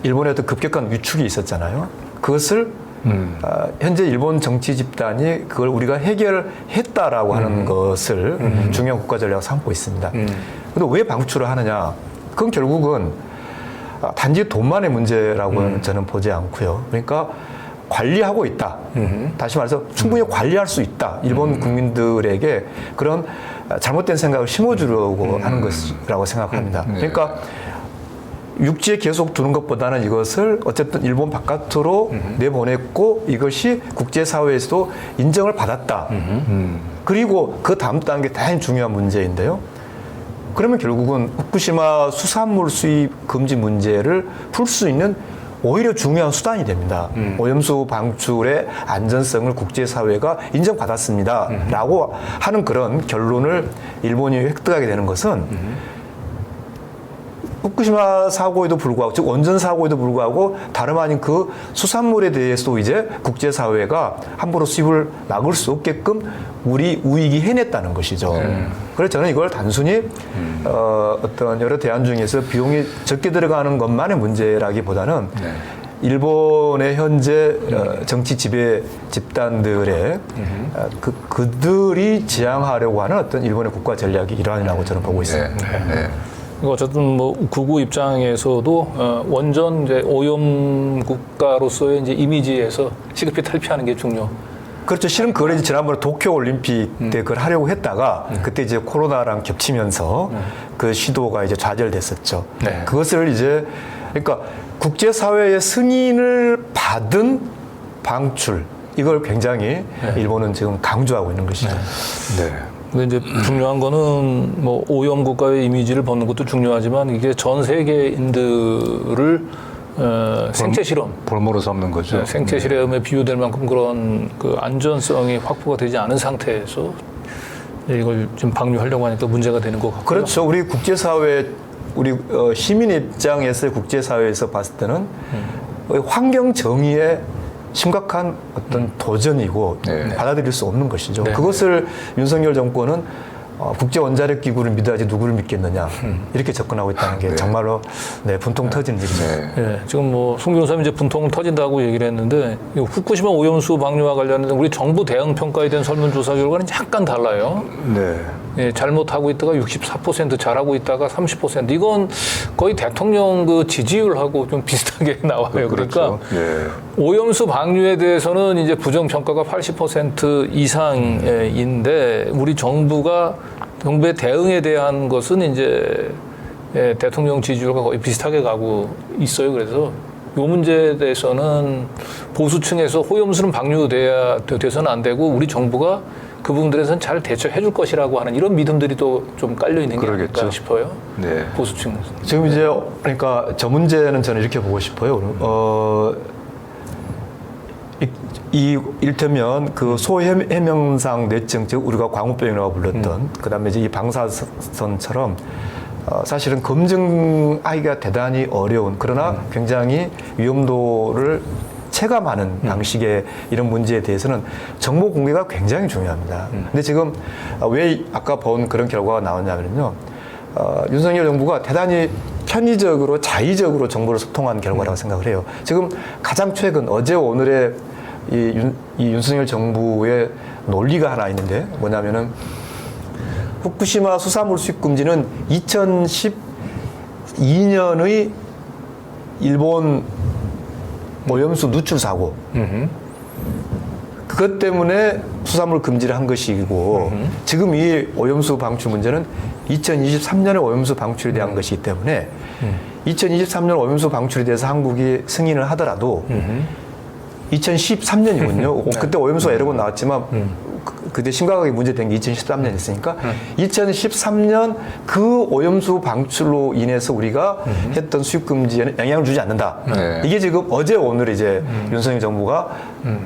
일본의 어떤 급격한 위축이 있었잖아요. 그것을 현재 일본 정치 집단이 그걸 우리가 해결했다라고 하는 것을 중요한 국가 전략을 삼고 있습니다. 그런데 왜 방출을 하느냐? 그건 결국은 단지 돈만의 문제라고는 저는 보지 않고요. 그러니까 관리하고 있다. 다시 말해서 충분히 관리할 수 있다. 일본 국민들에게 그런 잘못된 생각을 심어주려고 하는 것이라고 생각합니다. 그러니까 육지에 계속 두는 것보다는 이것을 어쨌든 일본 바깥으로 내보냈고 이것이 국제사회에서도 인정을 받았다. 그리고 그 다음 단계 대단히 중요한 문제인데요. 그러면 결국은 후쿠시마 수산물 수입 금지 문제를 풀 수 있는 오히려 중요한 수단이 됩니다. 오염수 방출의 안전성을 국제사회가 인정받았습니다. 라고 하는 그런 결론을 일본이 획득하게 되는 것은 후쿠시마 사고에도 불구하고, 즉 원전 사고에도 불구하고 다름 아닌 그 수산물에 대해서도 이제 국제사회가 함부로 수입을 막을 수 없게끔 우리 우익이 해냈다는 것이죠. 그래서 저는 이걸 단순히 어떤 여러 대안 중에서 비용이 적게 들어가는 것만의 문제라기보다는 일본의 현재 정치 지배 집단들의 그들이 지향하려고 하는 어떤 일본의 국가 전략이 일환이라고 저는 보고 있습니다. 어쨌든 뭐 구구 입장에서도 원전 이제 오염 국가로서의 이제 이미지에서 시급히 탈피하는 게 중요. 그렇죠. 실은 그걸 이제 지난번에 도쿄 올림픽 때 그걸 하려고 했다가 그때 이제 코로나랑 겹치면서 그 시도가 이제 좌절됐었죠. 네. 그것을 이제 그러니까 국제사회의 승인을 받은 방출 이걸 굉장히 일본은 지금 강조하고 있는 것이죠. 네. 근데 이제 중요한 거는 뭐 오염 국가의 이미지를 벗는 것도 중요하지만 이게 전 세계인들을 생체 실험, 볼모로 삼는 거죠. 생체 실험에 비유될 만큼 그런 그 안전성이 확보가 되지 않은 상태에서 이걸 좀 방류하려고 하니까 문제가 되는 것 같고요. 그렇죠. 우리 국제사회 우리 시민 입장에서 국제사회에서 봤을 때는 환경 정의의 심각한 어떤 도전이고 받아들일 수 없는 것이죠. 그것을 윤석열 정권은 국제원자력기구를 믿어야지 누구를 믿겠느냐 이렇게 접근하고 있다는 게 정말로 분통 터지는 일이죠. 예, 지금 뭐 송 변호사님 이제 분통 터진다고 얘기를 했는데 이 후쿠시마 오염수 방류와 관련해서 우리 정부 대응 평가에 대한 설문조사 결과는 약간 달라요. 네. 예, 잘못하고 있다가 64%, 잘하고 있다가 30%. 이건 거의 대통령 그 지지율하고 좀 비슷하게 나와요. 그렇죠. 그러니까 오염수 방류에 대해서는 이제 부정 평가가 80% 이상인데 우리 정부의 대응에 대한 것은 이제 대통령 지지율과 거의 비슷하게 가고 있어요. 그래서 이 문제에 대해서는 보수층에서 오염수는 방류돼서는 안 되고 우리 정부가 그 부분들에서는 잘 대처해 줄 것이라고 하는 이런 믿음들이 또 좀 깔려 있는 게 아닐까 싶어요. 네. 보수층에서. 지금 이제 그러니까 저 문제는 저는 이렇게 보고 싶어요. 이 일테면 그 소해명상 뇌증, 즉 우리가 광우병이라고 불렀던 그다음에 이제 이 방사선처럼 사실은 검증하기가 대단히 어려운 그러나 굉장히 위험도를 체감하는 방식의 이런 문제에 대해서는 정보 공개가 굉장히 중요합니다. 근데 지금 왜 아까 본 그런 결과가 나왔냐면요. 윤석열 정부가 대단히 편의적으로 자의적으로 정보를 소통한 결과라고 생각을 해요. 지금 가장 최근 어제 오늘의 이 윤석열 정부의 논리가 하나 있는데 뭐냐면은 후쿠시마 수산물 수입 금지는 2012년의 일본 오염수 누출 사고 그것 때문에 수산물 금지를 한 것이고 지금 이 오염수 방출 문제는 2023년에 오염수 방출에 대한 것이기 때문에 2023년 오염수 방출에 대해서 한국이 승인을 하더라도 2013년이군요. 그때 오염수 에러가 나왔지만 그때 심각하게 문제된 게 2013년이었으니까 2013년 그 오염수 방출로 인해서 우리가 했던 수입 금지에는 영향을 주지 않는다. 네. 이게 지금 어제 오늘 이제 윤석열 정부가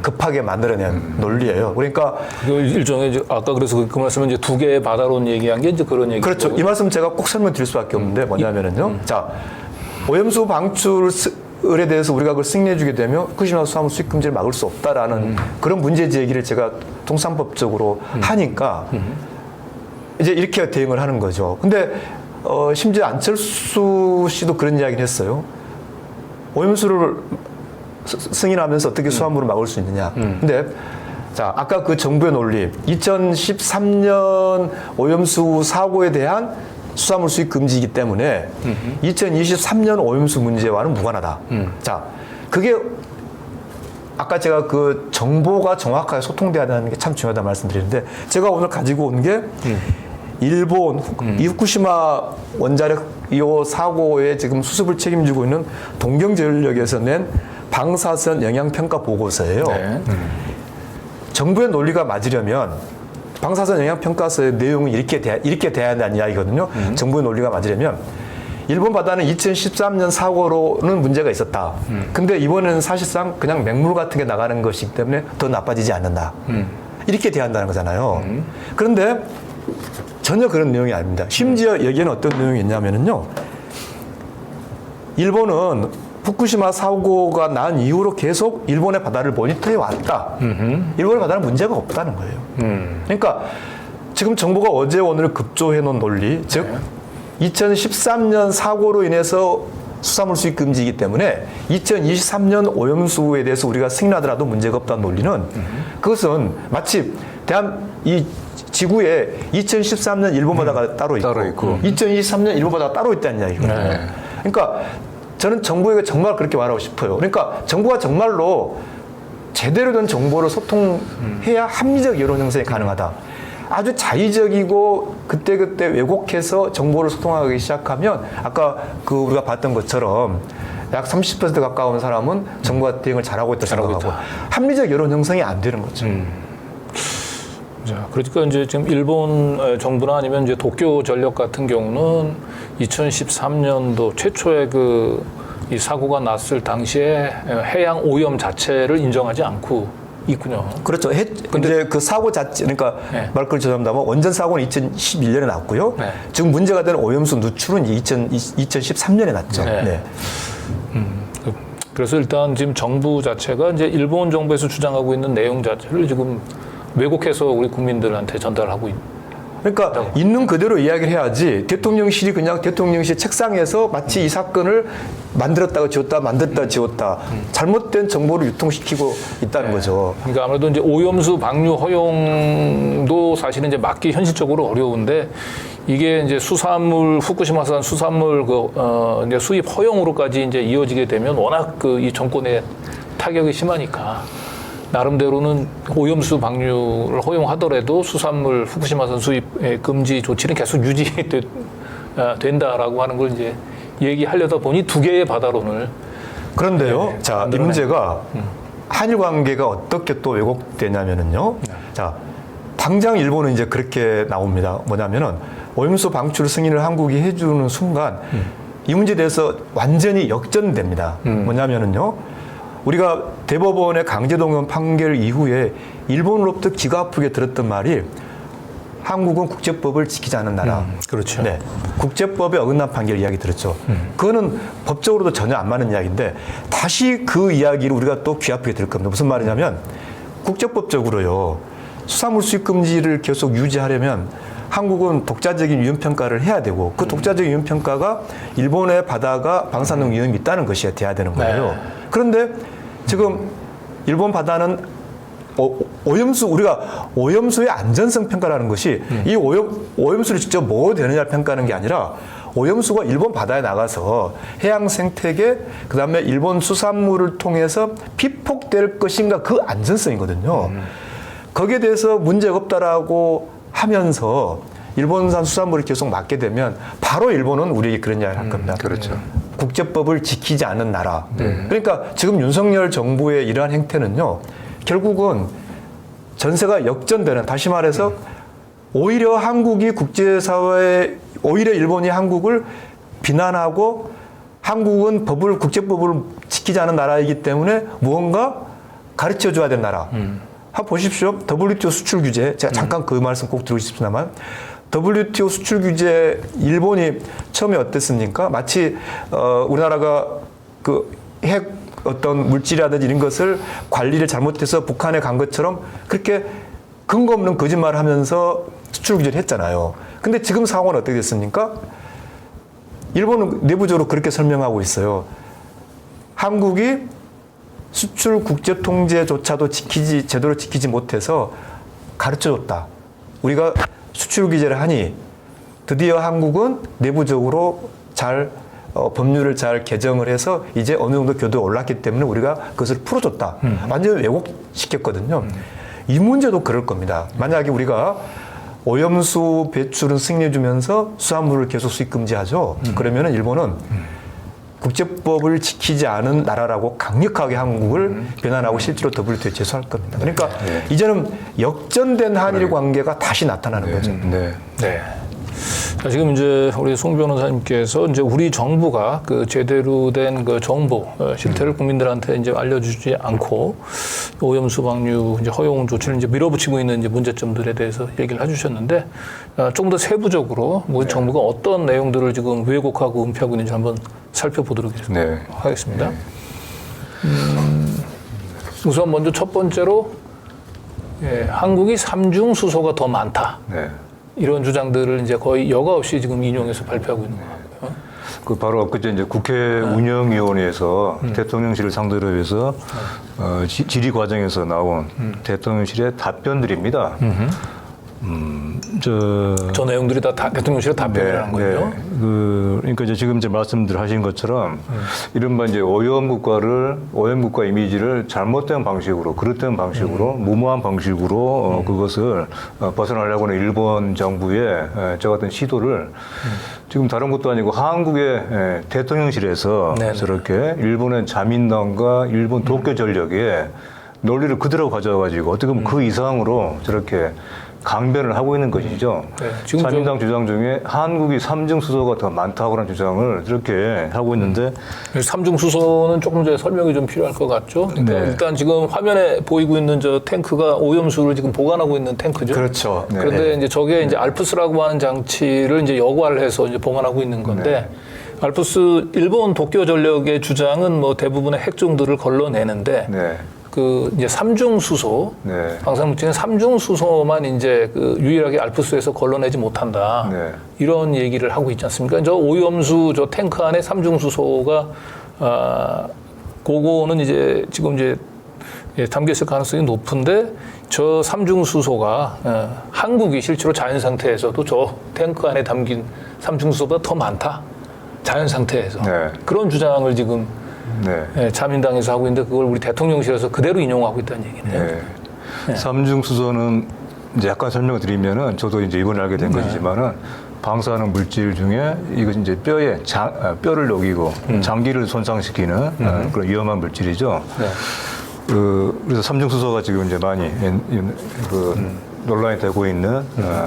급하게 만들어낸 논리예요. 그러니까 그 일종의 이제 아까 그래서 그 말씀은 이제 두 개의 바다론 얘기한 게 이제 그런 얘기. 그렇죠. 이 말씀 제가 꼭 설명드릴 수밖에 없는데 뭐냐면은요. 자, 오염수 방출에 대해서 우리가 그걸 승인해주게 되면 후쿠시마 수산물 수입 금지를 막을 수 없다라는 그런 문제 제기를 제가 통상법적으로 하니까 이제 이렇게 대응을 하는 거죠. 근데 심지어 안철수 씨도 그런 이야기를 했어요. 오염수를 승인하면서 어떻게 수산물을 막을 수 있느냐. 근데 자, 아까 그 정부의 논리 2013년 오염수 사고에 대한 수산물 수입 금지이기 때문에 2023년 오염수 문제와는 무관하다. 자, 그게 아까 제가 그 정보가 정확하게 소통돼야 되는 게 참 중요하다 말씀드리는데 제가 오늘 가지고 온 게 일본 이 후쿠시마 원자력 이 사고에 지금 수습을 책임지고 있는 동경전력에서 낸 방사선 영향평가 보고서예요. 네. 정부의 논리가 맞으려면 방사선 영향평가서의 내용이 이렇게 돼야 한다는 이야기거든요. 정부의 논리가 맞으려면 일본 바다는 2013년 사고로는 문제가 있었다. 근데 이번에는 사실상 그냥 맹물 같은 게 나가는 것이기 때문에 더 나빠지지 않는다. 이렇게 돼야 한다는 거잖아요. 그런데 전혀 그런 내용이 아닙니다. 심지어 여기에는 어떤 내용이 있냐면요. 일본은 후쿠시마 사고가 난 이후로 계속 일본의 바다를 모니터해 왔다. 일본의 바다는 문제가 없다는 거예요. 그러니까 지금 정부가 어제 오늘 급조해 놓은 논리, 즉 2013년 사고로 인해서 수산물 수입 금지이기 때문에 2023년 오염수에 대해서 우리가 승인하더라도 문제가 없다는 논리는 그것은 마치 이 지구에 2013년 일본 바다가 따로 있고 2023년 일본 바다가 따로 있다는 이야기거든요. 네. 그러니까 저는 정부에게 정말 그렇게 말하고 싶어요. 그러니까 정부가 정말로 제대로 된 정보를 소통해야 합리적 여론 형성이 가능하다. 아주 자의적이고 그때그때 왜곡해서 정보를 소통하기 시작하면 아까 그 우리가 봤던 것처럼 약 30% 가까운 사람은 정부가 대응을 잘하고 있다 생각하고 합리적 여론 형성이 안 되는 거죠. 자, 그러니까 이제 지금 일본 정부나 아니면 이제 도쿄 전력 같은 경우는 2013년도 최초의 이 사고가 났을 당시에 해양 오염 자체를 인정하지 않고 있군요. 그렇죠. 근데 그 사고 자체, 그러니까 네. 말걸 죄송합니다만 원전 사고는 2011년에 났고요. 네. 지금 문제가 되는 오염수 누출은 2013년에 났죠. 네. 네. 그래서 일단 지금 정부 자체가 이제 일본 정부에서 주장하고 있는 내용 자체를 지금 왜곡해서 우리 국민들한테 전달하고 그러니까 있는 그대로 이야기를 해야지 대통령실이 그냥 대통령실 책상에서 마치 이 사건을 만들었다가 지웠다 만들었다 지웠다 잘못된 정보를 유통시키고 있다는 거죠. 그러니까 아무래도 이제 오염수 방류 허용도 사실은 이제 막기 현실적으로 어려운데 이게 이제 수산물 후쿠시마산 수산물 이제 수입 허용으로까지 이제 이어지게 되면 워낙 이 정권의 타격이 심하니까 나름대로는 오염수 방류를 허용하더라도 수산물 후쿠시마산 수입 금지 조치는 계속 유지된다라고 하는 걸 이제 얘기하려다 보니 두 개의 바다론을 그런데요. 자, 이 문제가 한일 관계가 어떻게 또 왜곡되냐면은요. 자, 당장 일본은 이제 그렇게 나옵니다. 뭐냐면은 오염수 방출 승인을 한국이 해주는 순간 이 문제에 대해서 완전히 역전됩니다. 뭐냐면은요. 우리가 대법원의 강제동원 판결 이후에 일본으로부터 기가 아프게 들었던 말이 한국은 국제법을 지키지 않는 나라. 그렇죠. 네. 국제법에 어긋난 판결 이야기 들었죠. 그거는 법적으로도 전혀 안 맞는 이야기인데 다시 그 이야기를 우리가 또 귀 아프게 들을 겁니다. 무슨 말이냐면 국제법적으로요. 수산물 수입 금지를 계속 유지하려면 한국은 독자적인 위험평가를 해야 되고 그 독자적인 위험평가가 일본의 바다가 방사능 위험이 있다는 것이 돼야 되는 거예요. 그런데 지금 일본 바다는 오염수, 우리가 오염수의 안전성 평가라는 것이 이 오염수를 직접 뭐 되느냐를 평가하는 게 아니라 오염수가 일본 바다에 나가서 해양 생태계, 그 다음에 일본 수산물을 통해서 피폭될 것인가 그 안전성이거든요. 거기에 대해서 문제가 없다라고 하면서 일본산 수산물을 계속 맡게 되면 바로 일본은 우리에게 그런 이야기를 할 겁니다. 그렇죠. 국제법을 지키지 않는 나라. 그러니까 지금 윤석열 정부의 이러한 행태는요. 결국은 전세가 역전되는, 다시 말해서 오히려 한국이 국제사회에, 오히려 일본이 한국을 비난하고 한국은 국제법을 지키지 않은 나라이기 때문에 무언가 가르쳐 줘야 되는 나라. 한번 보십시오. WTO 수출 규제. 제가 잠깐 그 말씀 꼭 드리고 싶습니다만 WTO 수출 규제 일본이 처음에 어땠습니까? 마치 우리나라가 그 핵 어떤 물질이라든지 이런 것을 관리를 잘못해서 북한에 간 것처럼 그렇게 근거 없는 거짓말을 하면서 수출 규제를 했잖아요. 근데 지금 상황은 어떻게 됐습니까? 일본은 내부적으로 그렇게 설명하고 있어요. 한국이 수출 국제 통제조차도 제대로 지키지 못해서 가르쳐줬다. 우리가 수출 규제를 하니 드디어 한국은 내부적으로 잘 법률을 잘 개정을 해서 이제 어느 정도 교도에 올랐기 때문에 우리가 그것을 풀어줬다. 완전히 왜곡시켰거든요. 이 문제도 그럴 겁니다. 만약에 우리가 오염수 배출은 승인해주면서 수산물을 계속 수입 금지하죠. 그러면은 일본은 국제법을 지키지 않은 나라라고 강력하게 한국을 비난하고 실제로 WTO에 제소할 겁니다. 그러니까 이제는 역전된 한일 관계가 다시 나타나는 거죠. 네. 네. 자, 지금 이제 우리 송 변호사님께서 이제 우리 정부가 그 제대로 된 그 정보 실태를 국민들한테 이제 알려주지 않고 오염수 방류 이제 허용 조치를 이제 밀어붙이고 있는 이제 문제점들에 대해서 얘기를 해주셨는데 조금 더 세부적으로 우리 정부가 어떤 내용들을 지금 왜곡하고 은폐하고 있는지 한번 살펴보도록 하겠습니다. 우선 먼저 첫 번째로 한국이 삼중 수소가 더 많다. 네. 이런 주장들을 이제 거의 여과 없이 지금 인용해서 발표하고 있는 것 같고요. 그 바로 엊그제 이제 국회 운영위원회에서 대통령실을 상대로 해서 질의 과정에서 나온 대통령실의 답변들입니다. 저 내용들이 다 대통령실의 답변이라는 거죠. 그러니까 이제 지금 이제 말씀들 하신 것처럼 이른바 이제 오염국가 이미지를 잘못된 방식으로, 그릇된 방식으로, 무모한 방식으로 그것을 벗어나려고 하는 일본 정부의 저 같은 시도를 지금 다른 것도 아니고 한국의 대통령실에서 저렇게 일본의 자민당과 일본 도쿄 전력의 논리를 그대로 가져와가지고 어떻게 보면 그 이상으로 저렇게 강변을 하고 있는 것이죠. 지금 자민당 주장 중에 한국이 삼중 수소가 더 많다고 하는 주장을 이렇게 하고 있는데 삼중 수소는 조금 전에 설명이 좀 필요할 것 같죠. 그러니까 일단 지금 화면에 보이고 있는 저 탱크가 오염수를 지금 보관하고 있는 탱크죠. 그렇죠. 그런데 이제 저게 이제 알프스라고 하는 장치를 이제 여과를 해서 이제 보관하고 있는 건데 알프스 일본 도쿄 전력의 주장은 뭐 대부분의 핵종들을 걸러내는데 그 이제 삼중 수소, 방사능 중에 삼중 수소만 이제 그 유일하게 알프스에서 걸러내지 못한다. 이런 얘기를 하고 있지 않습니까? 저 오염수 저 탱크 안에 삼중 수소가 그거는 이제 지금 이제 담겨 있을 가능성이 높은데 저 삼중 수소가 한국이 실제로 자연 상태에서도 저 탱크 안에 담긴 삼중 수소보다 더 많다. 자연 상태에서 그런 주장을 지금 자민당에서 하고 있는데 그걸 우리 대통령실에서 그대로 인용하고 있다는 얘기네요. 삼중 수소는 이제 약간 설명을 드리면은 저도 이제 이번에 알게 된 것이지만은 방사능 물질 중에 이것이 이제 뼈를 녹이고 장기를 손상시키는 그런 위험한 물질이죠. 그래서 삼중 수소가 지금 이제 많이 논란이 되고 있는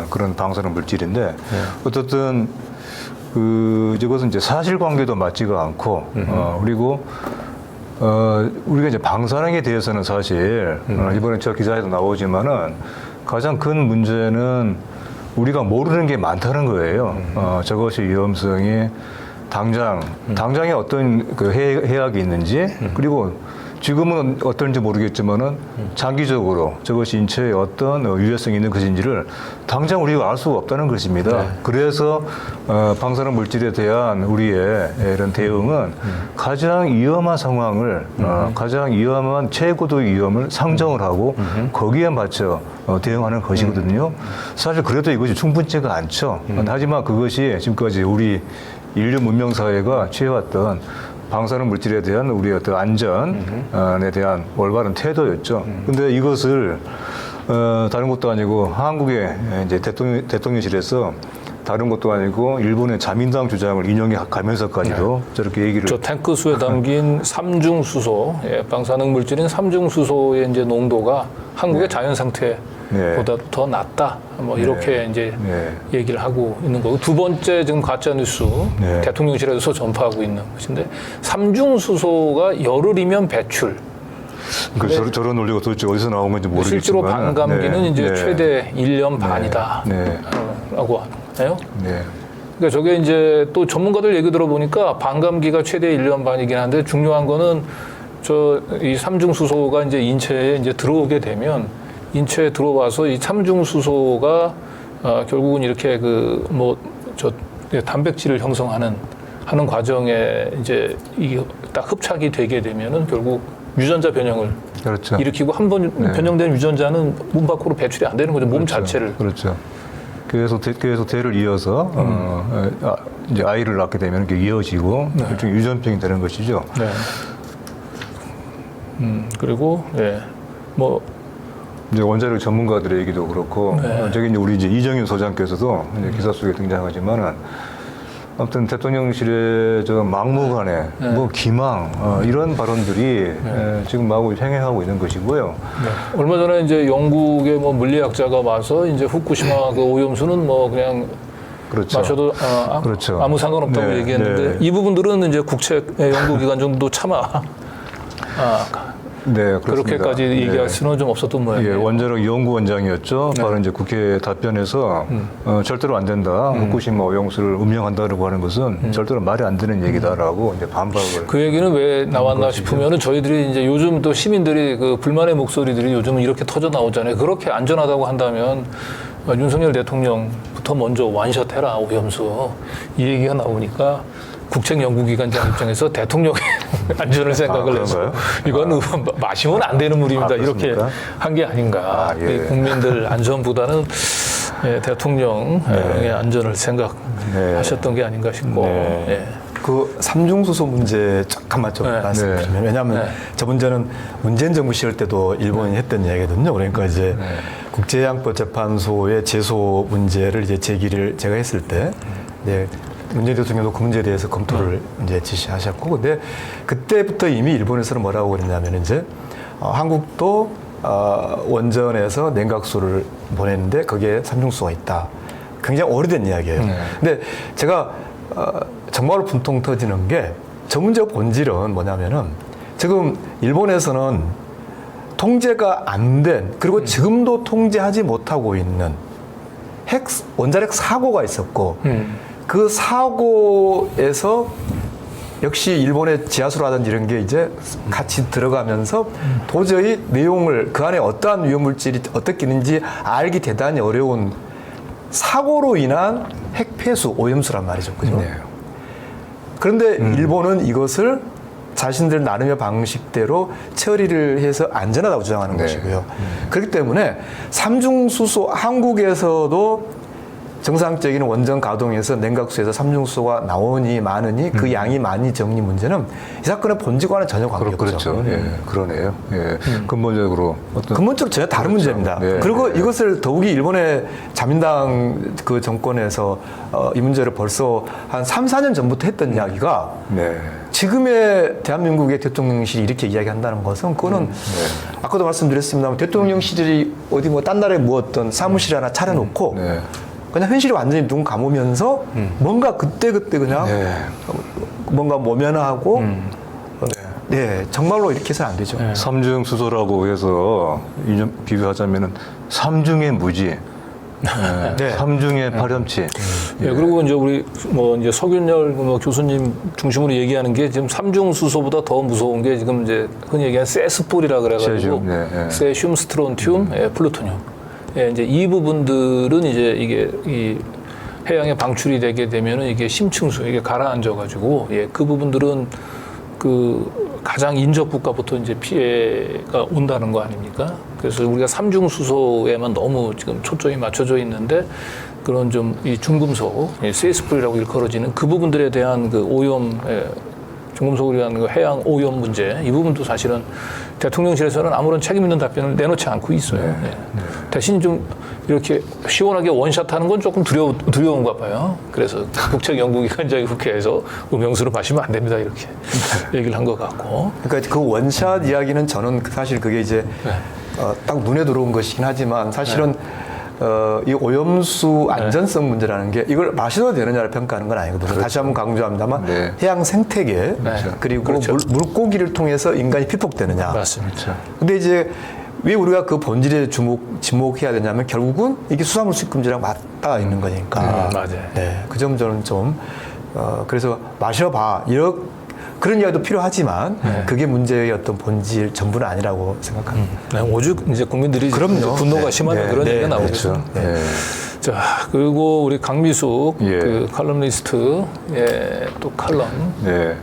그런 방사능 물질인데 어쨌든 이것은 이제 사실관계도 맞지가 않고 그리고 우리가 이제 방사능에 대해서는 사실 이번에 저 기사에도 나오지만은 가장 큰 문제는 우리가 모르는 게 많다는 거예요. 저것이 위험성이 당장에 어떤 그 해악이 있는지 그리고 지금은 어떤지 모르겠지만은 장기적으로 저것이 인체에 어떤 유해성이 있는 것인지를 당장 우리가 알 수가 없다는 것입니다. 그래서 방사능 물질에 대한 우리의 이런 대응은 가장 위험한 상황을 가장 위험한 최고도의 위험을 상정을 하고 거기에 맞춰 대응하는 것이거든요. 사실 그래도 이것이 충분치가 않죠. 하지만 그것이 지금까지 우리 인류 문명 사회가 취해왔던 방사능 물질에 대한 우리의 어떤 안전에 대한 올바른 태도였죠. 근데 이것을 다른 것도 아니고 한국의 이제 대통령실에서 다른 것도 아니고 일본의 자민당 주장을 인용해 가면서까지도 저렇게 얘기를 저 탱크수에 담긴 삼중수소, 방사능 물질인 삼중수소의 이제 농도가 한국의 자연 상태보다 더 낮다. 뭐 이렇게 이제 얘기를 하고 있는 거고, 두 번째 지금 가짜 뉴스 대통령실에서 전파하고 있는 것인데, 삼중수소가 열흘이면 배출. 저런 논리가 도대체 어디서 나온 건지 모르겠지만 실제로 반감기는 이제 최대 1년 반이다. 라고 하네요. 그러니까 저게 이제 또 전문가들 얘기 들어보니까 반감기가 최대 1년 반이긴 한데, 중요한 거는 이 삼중수소가 이제 인체에 이제 들어오게 되면 인체에 들어와서 이 삼중수소가 결국은 이렇게 단백질을 형성하는 과정에 이제 이게 딱 흡착이 되게 되면은 결국 유전자 변형을 일으키고, 한 번 변형된 유전자는 몸 밖으로 배출이 안 되는 거죠. 몸 자체를. 그렇죠. 그래서 대를 이어서 이제 아이를 낳게 되면 이게 이어지고 일종의 유전병이 되는 것이죠. 그리고 이제 원자력 전문가들의 얘기도 그렇고, 저기 이제 우리 이제 이정윤 소장께서도 이제 기사 속에 등장하지만은, 아무튼 대통령실의 저 막무가내, 기망, 이런 발언들이 지금 마구 행해하고 있는 것이고요. 얼마 전에 이제 영국의 물리학자가 와서 이제 후쿠시마 그 오염수는 그냥 마셔도 아무 상관없다고 얘기했는데, 이 부분들은 이제 국책 연구기관 정도 차마 그렇게까지 얘기할 수는 좀 없었던 모양이에요. 원자력 연구원장이었죠. 바로 이제 국회 답변에서 절대로 안 된다. 후쿠시마 오염수를 음영한다고 하는 것은 절대로 말이 안 되는 얘기다라고 이제 반박을. 그 얘기는 왜 나왔나 싶으면은, 저희들이 이제 요즘 또 시민들이 그 불만의 목소리들이 요즘은 이렇게 터져 나오잖아요. 그렇게 안전하다고 한다면 윤석열 대통령부터 먼저 완샷해라, 오염수. 이 얘기가 나오니까 국책연구기관장 입장에서 대통령의 안전을 생각을 해서 이건 마시면 안 되는 물입니다. 이렇게 한 게 아닌가. 국민들 안전보다는 대통령의 안전을 생각하셨던 게 아닌가 싶고. 그 삼중수소 문제 잠깐만 좀 말씀드리면, 왜냐하면 저 문제는 문재인 정부 시절 때도 일본이 했던 이야기거든요. 그러니까 이제 국제해양법재판소의 제소 문제를 이제 제기를 제가 했을 때, 문재인 대통령도 그 문제에 대해서 검토를 이제 지시하셨고, 근데 그때부터 이미 일본에서는 뭐라고 그랬냐면, 이제 한국도 원전에서 냉각수를 보냈는데 거기에 삼중수소가 있다. 굉장히 오래된 이야기예요. 근데 제가 정말로 분통 터지는 게, 저 문제 본질은 뭐냐면은, 지금 일본에서는 통제가 안 된, 그리고 지금도 통제하지 못하고 있는 원자력 사고가 있었고, 그 사고에서 역시 일본의 지하수라든지 이런 게 이제 같이 들어가면서 도저히 내용을, 그 안에 어떠한 위험물질이 어떻게 있는지 알기 대단히 어려운 사고로 인한 핵폐수, 오염수란 말이죠. 그죠? 그런데 일본은 이것을 자신들 나름의 방식대로 처리를 해서 안전하다고 주장하는 것이고요. 그렇기 때문에 삼중수소, 한국에서도 정상적인 원전 가동에서 냉각수에서 삼중수소가 나오니 많으니 그 양이 많이 적니 문제는 이 사건의 본질과는 전혀 관계없죠. 그렇죠. 그러네요. 근본적으로 전혀 다른 문제입니다. 그리고 이것을 더욱이 일본의 자민당 그 정권에서 이 문제를 벌써 한 3, 4년 전부터 했던 이야기가, 지금의 대한민국의 대통령실이 이렇게 이야기한다는 것은, 그거는 아까도 말씀드렸습니다만, 대통령실이 어디 딴 나라에 어떤 사무실 하나 차려놓고 그냥 현실이 완전히 눈 감으면서 뭔가 그때그때 그냥 뭔가 모면하고 네, 정말로 이렇게 해서는 안 되죠. 삼중 수소라고 해서 비교하자면은 삼중의 무지, 네. 삼중의 파렴치. 예, 그리고 이제 우리 뭐 이제 석윤열 교수님 중심으로 얘기하는 게 지금 삼중 수소보다 더 무서운 게 지금 이제 흔히 얘기하는 세스폴이라 그래가지고 세슘, 네, 네. 세슘, 스트론튬, 플루토늄. 예, 이제 이 부분들은 이제 이게 이 해양에 방출이 되게 되면은 이게 심층수 이게 가라앉아가지고 예, 그 부분들은 그 가장 인접 국가부터 이제 피해가 온다는 거 아닙니까? 그래서 우리가 삼중 수소에만 너무 지금 초점이 맞춰져 있는데 그런 좀 이 중금속, 세스풀이라고 일컬어지는 그 부분들에 대한 그 오염, 중금속을 위한 그 해양 오염 문제 이 부분도 사실은 대통령실에서는 아무런 책임 있는 답변을 내놓지 않고 있어요. 네. 대신 좀 이렇게 시원하게 원샷하는 건 조금 두려운가 봐요. 그래서 국책연구기관장이 국회에서 음영수로 마시면 안 됩니다 이렇게 얘기를 한 것 같고. 그러니까 그 원샷 이야기는 저는 사실 그게 이제 딱 눈에 들어온 것이긴 하지만 사실은 이 오염수 안전성 문제라는 게 이걸 마셔도 되느냐를 평가하는 건 아니거든요. 그렇죠. 다시 한번 강조합니다만 네. 해양 생태계 그리고 그렇죠. 물고기를 통해서 인간이 피폭되느냐. 맞습니다. 근데 이제 왜 우리가 그 본질에 지목해야 되냐면 결국은 이게 수산물 수입금지랑 맞닿아 있는 거니까. 맞아요. 네, 그 점 저는 좀 그래서 마셔봐 그런 이야기도 필요하지만 그게 문제의 어떤 본질 전부는 아니라고 생각합니다. 네, 오죽 이제 국민들이 그럼요. 이제 분노가 네. 심하면 네. 그런 네. 얘기가 나오겠죠. 그렇죠. 네. 자, 그리고 우리 강미숙 예. 그 칼럼니스트 또 칼럼. 네.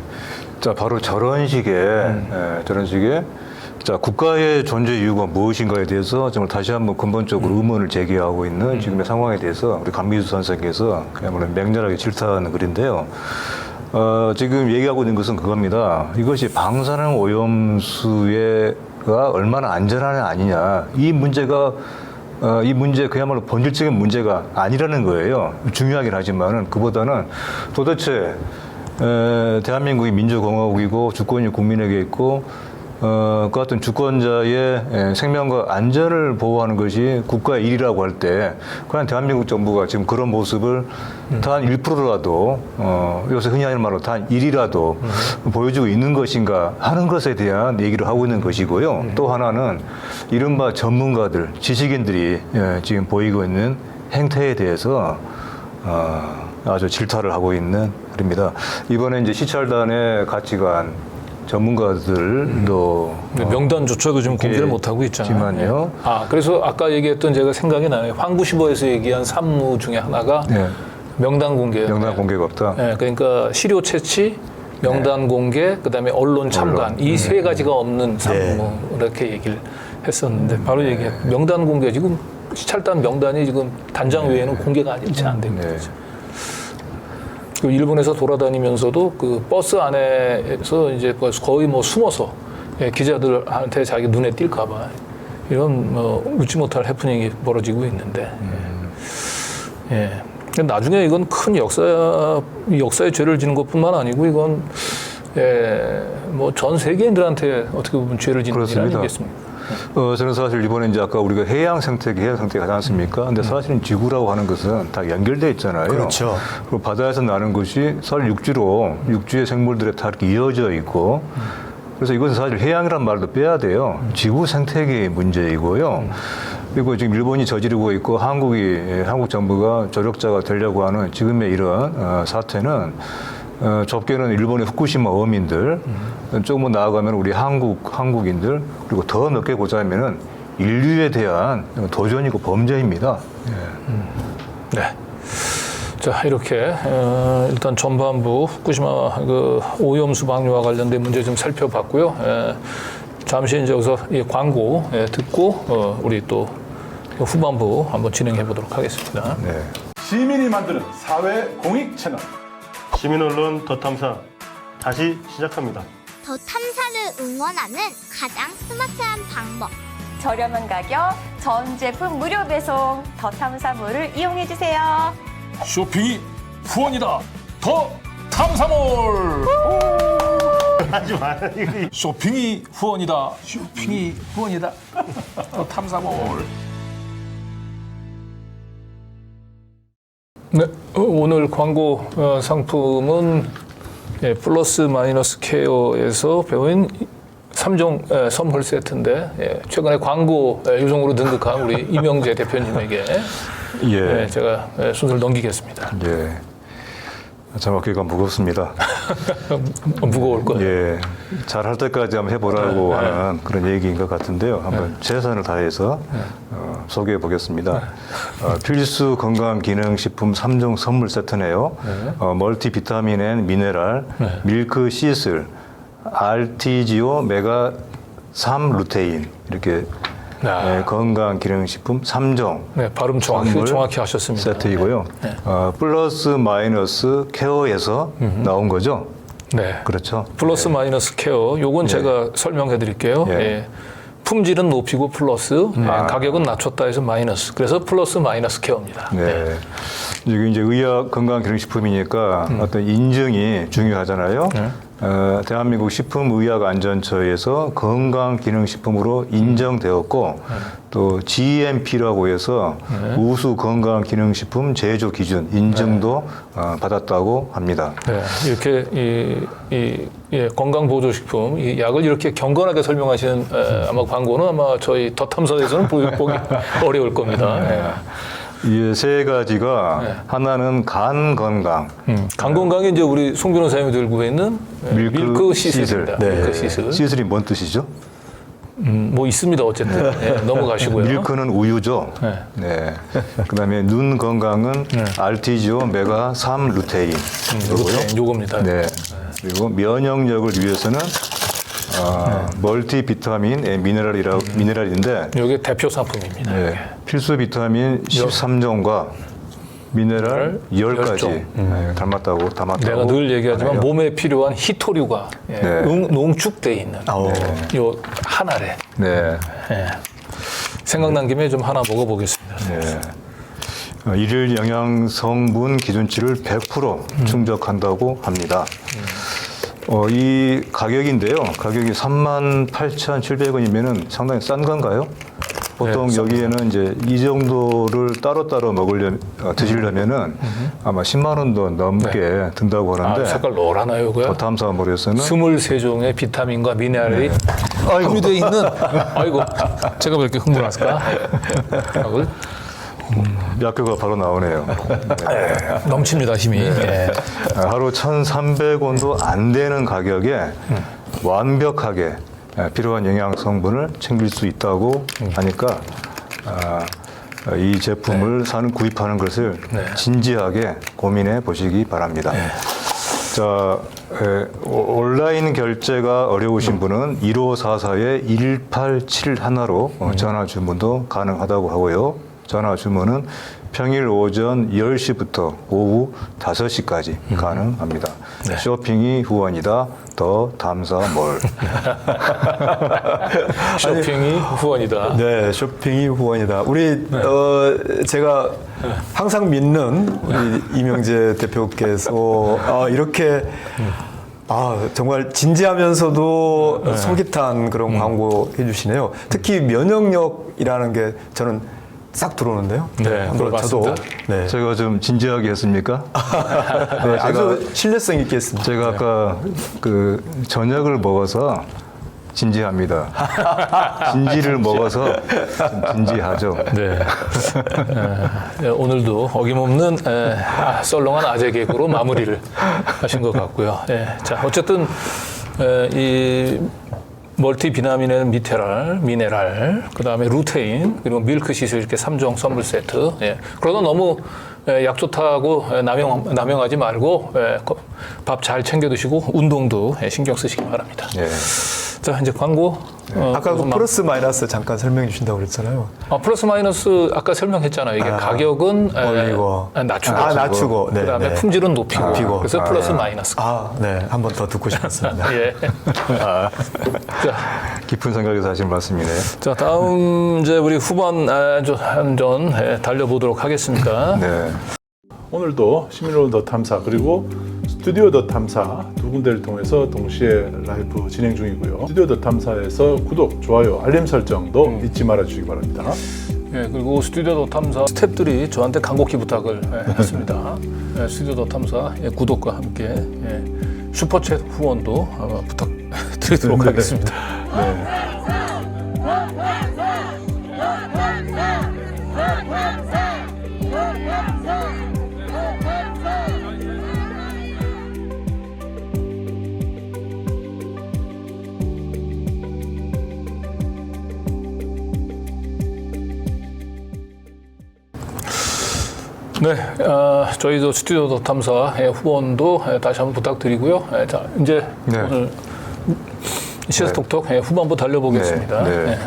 자, 바로 저런 식의 자, 국가의 존재 이유가 무엇인가에 대해서 정말 다시 한번 근본적으로 의문을 제기하고 있는 지금의 상황에 대해서 우리 강미수 선생께서 그야말로 맹렬하게 질타하는 글인데요. 지금 얘기하고 있는 것은 그겁니다. 이것이 방사능 오염수가 얼마나 안전하냐 아니냐. 이 문제 그야말로 본질적인 문제가 아니라는 거예요. 중요하긴 하지만은 그보다는 도대체 대한민국이 민주공화국이고 주권이 국민에게 있고 그 같은 주권자의 생명과 안전을 보호하는 것이 국가의 일이라고 할 때, 과연 대한민국 정부가 지금 그런 모습을 단 1%라도, 요새 흔히 하는 말로 단 1이라도 보여주고 있는 것인가 하는 것에 대한 얘기를 하고 있는 것이고요. 또 하나는 이른바 전문가들, 지식인들이 지금 보이고 있는 행태에 대해서 아주 질타를 하고 있는 글입니다. 이번에 이제 시찰단의 가치관, 전문가들도 명단조차 지금 공개를 못 하고 있잖아요. 지만요. 그래서 아까 얘기했던 제가 생각이 나요. 황구시보에서 얘기한 산무 중에 하나가 네. 명단 공개예요. 명단 공개가 없다. 네, 그러니까 시료 채취, 명단 공개, 그다음에 언론 참관 이 세 가지가 없는 산무 이렇게 얘기를 했었는데 바로 얘기했. 명단 공개 지금 시찰단 명단이 지금 단장 외에는 공개가 아니지 안 됩니다. 그 일본에서 돌아다니면서도 그 버스 안에서 이제 거의 뭐 숨어서 기자들한테 자기 눈에 띌까봐 이런 웃지 못할 해프닝이 벌어지고 있는데, 나중에 이건 큰 역사의 죄를 지는 것뿐만 아니고 이건 뭐 전 세계인들한테 어떻게 보면 죄를 짓는 일 아니겠습니까? 저는 사실 이번에 이제 아까 우리가 해양 생태계가 하지 않습니까? 근데 사실은 지구라고 하는 것은 다 연결되어 있잖아요. 그렇죠. 그리고 바다에서 나는 것이 사실 육지의 생물들에 다 이렇게 이어져 있고, 그래서 이것은 사실 해양이란 말도 빼야 돼요. 지구 생태계의 문제이고요. 그리고 지금 일본이 저지르고 있고 한국 정부가 조력자가 되려고 하는 지금의 이런 사태는 좁게는 일본의 후쿠시마 어민들, 조금 나아가면 우리 한국인들, 그리고 더 넓게 보자면은 인류에 대한 도전이고 범죄입니다. 네. 자, 이렇게 일단 전반부 후쿠시마 그 오염수 방류와 관련된 문제 좀 살펴봤고요. 잠시 이제 여기서 이 광고 듣고 우리 또 후반부 한번 진행해 보도록 하겠습니다. 네. 시민이 만드는 사회 공익 채널 시민 언론 더 탐사 다시 시작합니다. 더 탐사를 응원하는 가장 스마트한 방법. 저렴한 가격, 전 제품 무료 배송, 더 탐사몰을 이용해 주세요. 쇼핑이 후원이다. 더 탐사몰. 하지 마. 쇼핑이 후원이다. 쇼핑이 후원이다. 더 탐사몰. 네, 오늘 광고 상품은 예, 플러스 마이너스 케어에서 배운 3종 선물 세트인데 예, 최근에 광고 요정으로 등극한 우리 이명재 대표님에게 예. 예, 제가 순서를 넘기겠습니다. 예. 참 어깨가 무겁습니다. 무거울 거예요. 예. 잘할 때까지 한번 해보라고 하는 그런 얘기인 것 같은데요. 한번 최선을 다해서 소개해 보겠습니다. 필수 건강기능식품 3종 선물 세트네요. 멀티 비타민 앤 미네랄, 밀크 시슬, RTGO 메가 3 루테인 이렇게 건강기능식품 3종 네, 발음 정확히 하셨습니다. 세트이고요. 네. 플러스 마이너스 케어에서 나온 거죠. 네. 그렇죠. 플러스 마이너스 케어. 요건 제가 설명해 드릴게요. 예. 예. 품질은 높이고 플러스, 가격은 낮췄다 해서 마이너스. 그래서 플러스 마이너스 케어입니다. 네. 이게 이제 의약 건강기능식품이니까 어떤 인증이 중요하잖아요. 대한민국 식품의약안전처에서 건강기능식품으로 인정되었고 또 GMP라고 해서 우수 건강기능식품 제조 기준 인증도 받았다고 합니다. 네. 이렇게 예, 건강보조식품, 이 약을 이렇게 경건하게 설명하시는 아마 광고는 아마 저희 더 탐사에서는 보기 어려울 겁니다. 예. 이 세 가지가 하나는 간 건강. 간 건강이 이제 우리 송 변호사님이 들고 있는 밀크 시슬입니다. 네. 밀크 시슬. 시슬이 뭔 뜻이죠? 뭐 있습니다. 어쨌든 예, 넘어가시고요. 밀크는 우유죠. 네. 네. 그다음에 눈 건강은 RTGO 메가 3 루테인. 루테인 요겁니다. 네. 그리고 면역력을 위해서는 멀티 비타민 미네랄인데 이게 대표 상품입니다. 네. 필수 비타민 13종과 미네랄 10가지 담았다고. 내가 늘 얘기하지만 하네요. 몸에 필요한 히토류가 네. 농축돼 있는 요 한 알에 네. 생각난 김에 좀 하나 먹어보겠습니다. 네. 일일 영양 성분 기준치를 100% 충족한다고 합니다. 이 가격인데요. 가격이 38,700원이면은 상당히 싼 건가요? 보통 네, 여기에는 이제 이 정도를 따로따로 드시려면은 아마 10만 원도 넘게 든다고 하는데. 색깔 노랗나요, 그거요? 더탐사물에서는 23종의 비타민과 미네랄이 함유되어 있는. 아이고, 제가 왜 이렇게 흥분할까? 약효가 바로 나오네요. 네. 넘칩니다, 힘이. 예. 하루 1,300원도 안 되는 가격에 완벽하게 필요한 영양 성분을 챙길 수 있다고 하니까 이 제품을 구입하는 것을 진지하게 고민해 보시기 바랍니다. 자, 온라인 결제가 어려우신 분은 1544-1871로 전화 주문도 가능하다고 하고요. 전화 주문은 평일 오전 10시부터 오후 5시까지 가능합니다. 쇼핑이 후원이다. 더 탐사몰. 쇼핑이 후원이다. 네, 쇼핑이 후원이다. 우리 제가 항상 믿는 우리 이명재 대표께서 이렇게 정말 진지하면서도 솔깃한 그런 광고 해주시네요. 특히 면역력이라는 게 저는 싹 들어오는데요. 네, 저도. 네. 제가 좀 진지하게 했습니까? 네, 아주 신뢰성 있게 했습니다. 제가 아까 그 저녁을 먹어서 진지합니다. 진지를 먹어서 좀 진지하죠. 네. 오늘도 어김없는 썰렁한 아재 개그로 마무리를 하신 것 같고요. 자, 어쨌든 이 멀티 비타민에는 미네랄, 그 다음에 루테인, 그리고 밀크 시슬 이렇게 3종 선물 세트. 그러다 너무 약 좋다고 남용하지 말고 밥 잘 챙겨 드시고 운동도 신경 쓰시기 바랍니다. 자, 이제 광고. 아까 그 플러스 마이너스 잠깐 설명해 주신다고 그랬잖아요. 플러스 마이너스 아까 설명했잖아요. 이게 가격은 올리고 낮추고 네, 그다음에 품질은 높이고 그래서 플러스 마이너스. 네, 한 번 더 듣고 싶었습니다. 예. 자, 깊은 생각에서 하신 말씀이네요. 자, 다음 이제 우리 후반 한전 달려보도록 하겠습니다. 네. 오늘도 시민언론 더 탐사 그리고 스튜디오 더 탐사 두 군데를 통해서 동시에 라이브 진행 중이고요. 스튜디오 더 탐사에서 구독, 좋아요, 알림 설정도 잊지 말아 주시기 바랍니다. 그리고 스튜디오 더 탐사 스태프들이 저한테 간곡히 부탁을 했습니다. 스튜디오 더 탐사 구독과 함께 슈퍼챗 후원도 부탁드리도록 네. 하겠습니다. 네, 저희도 스튜디오 더 탐사의 후원도 다시 한번 부탁드리고요. 자, 이제 네. 오늘 시사톡톡 후반부 달려보겠습니다. 네.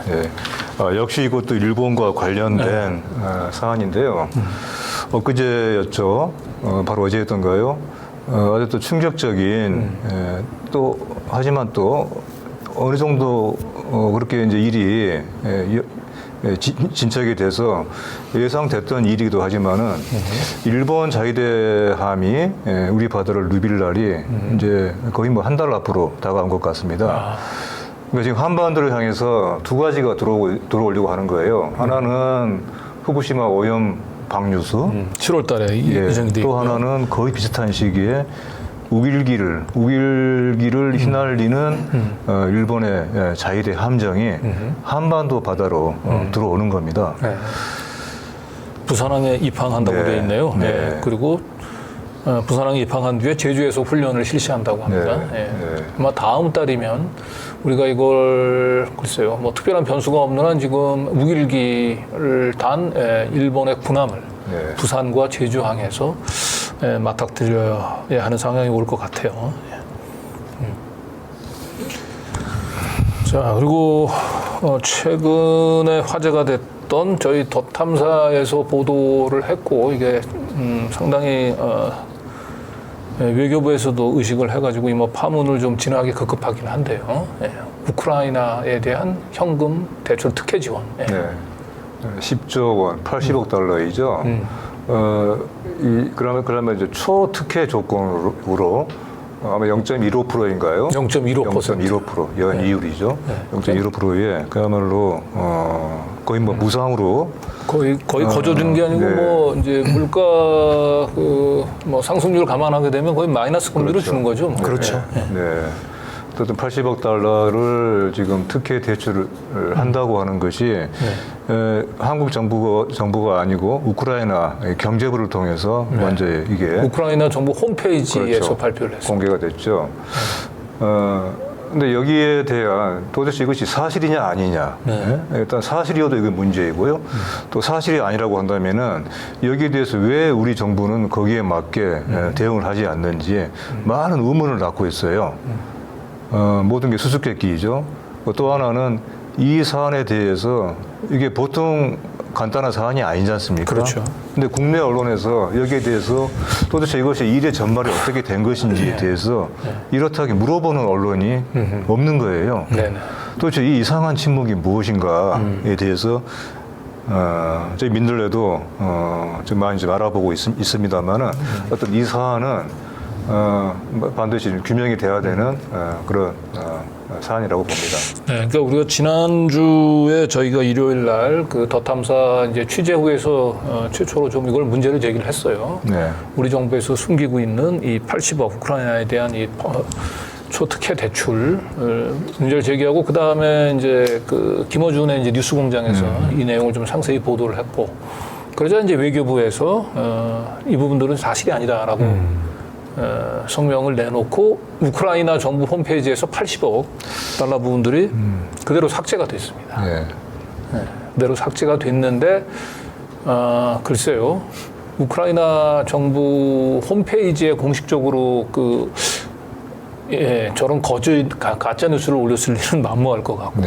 역시 이것도 일본과 관련된 사안인데요. 엊그제였죠. 바로 어제였던가요? 아주 또 충격적인 또 하지만 또 어느 정도 그렇게 이제 일이 진척이 돼서 예상됐던 일이기도 하지만은 일본 자위대함이 우리 바다를 누빌 날이 이제 거의 뭐 한 달 앞으로 다가온 것 같습니다. 그러니까 지금 한반도를 향해서 두 가지가 들어오려고 하는 거예요. 하나는 후쿠시마 오염 방류수, 7월 달에 예정이 돼 또 있고요. 하나는 거의 비슷한 시기에 우길기를 휘날리는 일본의 자위대 함정이 한반도 바다로 들어오는 겁니다. 네. 부산항에 입항한다고 네. 되어 있네요. 네. 네. 그리고 부산항에 입항한 뒤에 제주에서 훈련을 실시한다고 합니다. 네. 네. 아마 다음 달이면 우리가 이걸 글쎄요, 뭐 특별한 변수가 없는 한 지금 우길기를 단 일본의 군함을 네. 부산과 제주항에서 맞닥뜨려야 하는 상황이 올 것 같아요. 자, 그리고 최근에 화제가 됐던 저희 더 탐사에서 보도를 했고 이게 상당히 외교부에서도 의식을 해가지고 이 뭐 파문을 좀 진화하기 급급하긴 한데요. 우크라이나에 대한 현금 대출 특혜 지원. 네. 10조 원, 80억 달러이죠. 그러면 이제 초특혜 조건으로 아마 0.15%인가요? 0.15%. 연 이율이죠. 0.15%에 그야말로 거의 뭐 무상으로 거의 거저주는 게 아니고 네. 뭐 이제 물가 뭐 상승률을 감안하게 되면 거의 마이너스 금리로 그렇죠. 주는 거죠. 뭐. 그렇죠. 네. 어쨌든 80억 달러를 지금 특혜 대출을 한다고 하는 것이 한국 정부가 아니고 우크라이나 경제부를 통해서 먼저 이게 우크라이나 정부 홈페이지에서 그렇죠. 발표를 했습니다. 공개가 됐죠. 근데 여기에 대한 도대체 이것이 사실이냐 아니냐. 일단 사실이어도 이게 문제이고요. 또 사실이 아니라고 한다면은 여기에 대해서 왜 우리 정부는 거기에 맞게 대응을 하지 않는지 많은 의문을 낳고 있어요. 모든 게 수수께끼이죠. 또 하나는 이 사안에 대해서 이게 보통 간단한 사안이 아니지 않습니까? 그렇죠. 근데 국내 언론에서 여기에 대해서 도대체 이것이 일의 전말이 어떻게 된 것인지에 대해서 이렇다게 물어보는 언론이 없는 거예요. 네네. 도대체 이 이상한 침묵이 무엇인가에 대해서 저희 민들레도 좀 많이 좀 알아보고 있습니다만은 어떤 이 사안은 반드시 규명이 돼야 되는 그런 사안이라고 봅니다. 네, 그러니까 우리가 지난주에 저희가 일요일 날 그 더 탐사 이제 취재 후에서 최초로 좀 이걸 문제를 제기를 했어요. 네. 우리 정부에서 숨기고 있는 이 80억 우크라이나에 대한 이 초특혜 대출 문제를 제기하고 그 다음에 이제 그 김어준의 이제 뉴스공장에서 이 내용을 좀 상세히 보도를 했고 그러자 이제 외교부에서 이 부분들은 사실이 아니다라고. 성명을 내놓고 우크라이나 정부 홈페이지에서 80억 달러 부분들이 그대로 삭제가 됐습니다. 네. 그대로 삭제가 됐는데 글쎄요 우크라이나 정부 홈페이지에 공식적으로 저런 가짜 뉴스를 올렸을 일은 만무할 것 같고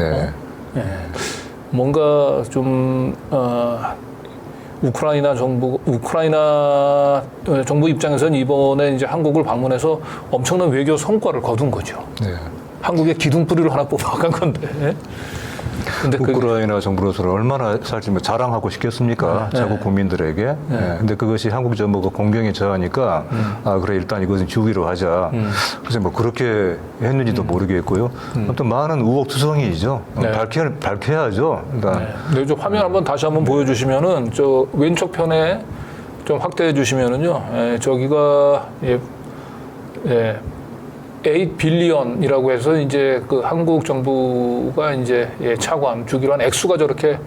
뭔가 좀 우크라이나 정부 입장에서는 이번에 이제 한국을 방문해서 엄청난 외교 성과를 거둔 거죠. 네. 한국의 기둥뿌리를 하나 뽑아간 건데. 근데 우크라이나 정부로서는 얼마나 살지 뭐 자랑하고 싶겠습니까? 자국 국민들에게. 근데 그것이 한국 정부가 공경에 처하니까 그래 일단 이것은 주기로 하자. 그래서 뭐 그렇게 했는지도 모르겠고요. 아무튼 많은 우혹투성이죠. 밝혀야죠. 일단. 네, 좀 화면 한번 다시 한번 보여주시면은 저 왼쪽 편에 좀 확대해 주시면은요. 저기가 8빌리언이라고 해서 이제 그 한국 정부가 이제 차관 주기로 한 액수가 저렇게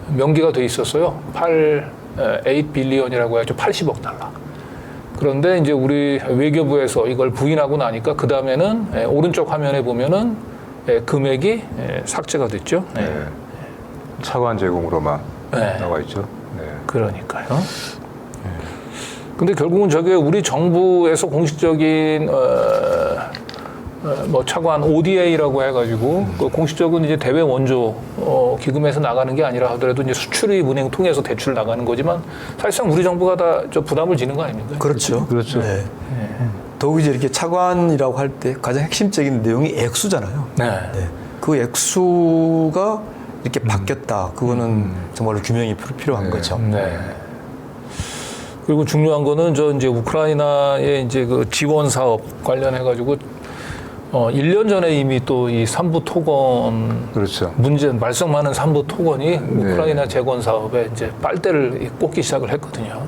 명기가 돼 있었어요. 8빌리언이라고 해서 80억 달러. 그런데 이제 우리 외교부에서 이걸 부인하고 나니까 그 다음에는 오른쪽 화면에 보면은 금액이 삭제가 됐죠. 네. 차관 제공으로만 네. 나와 있죠. 네. 그러니까요. 근데 결국은 저게 우리 정부에서 공식적인 뭐 차관 ODA라고 해가지고 그 공식적인 이제 대외 원조 기금에서 나가는 게 아니라 하더라도 이제 수출입 은행 통해서 대출 나가는 거지만 사실상 우리 정부가 다 저 부담을 지는 거 아닙니까? 그렇죠. 그렇죠. 네. 더욱 이제 이렇게 차관이라고 할 때 가장 핵심적인 내용이 액수잖아요. 네. 네. 그 액수가 이렇게 바뀌었다. 그거는 정말로 규명이 필요한 거죠. 네. 그리고 중요한 거는 저 이제 우크라이나의 이제 그 지원 사업 관련해 가지고 1년 전에 이미 또 이 삼부 토건 그렇죠. 문제 말썽 많은 삼부 토건이 우크라이나 재건 사업에 이제 빨대를 꽂기 시작을 했거든요.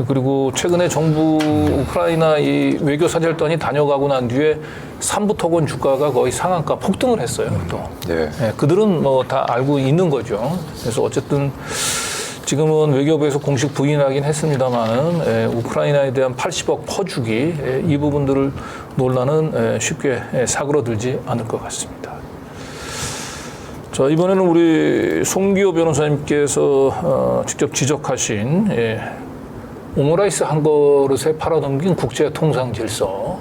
그리고 최근에 정부 우크라이나 이 외교 사절단이 다녀가고 난 뒤에 삼부 토건 주가가 거의 상한가 폭등을 했어요. 또 네. 그들은 뭐 다 알고 있는 거죠. 그래서 어쨌든 지금은 외교부에서 공식 부인하긴 했습니다만은 우크라이나에 대한 80억 퍼주기 이 부분들을 논란은 쉽게 사그러들지 않을 것 같습니다. 자, 이번에는 우리 송기호 변호사님께서 직접 지적하신 오므라이스 한 그릇에 팔아넘긴 국제 통상 질서.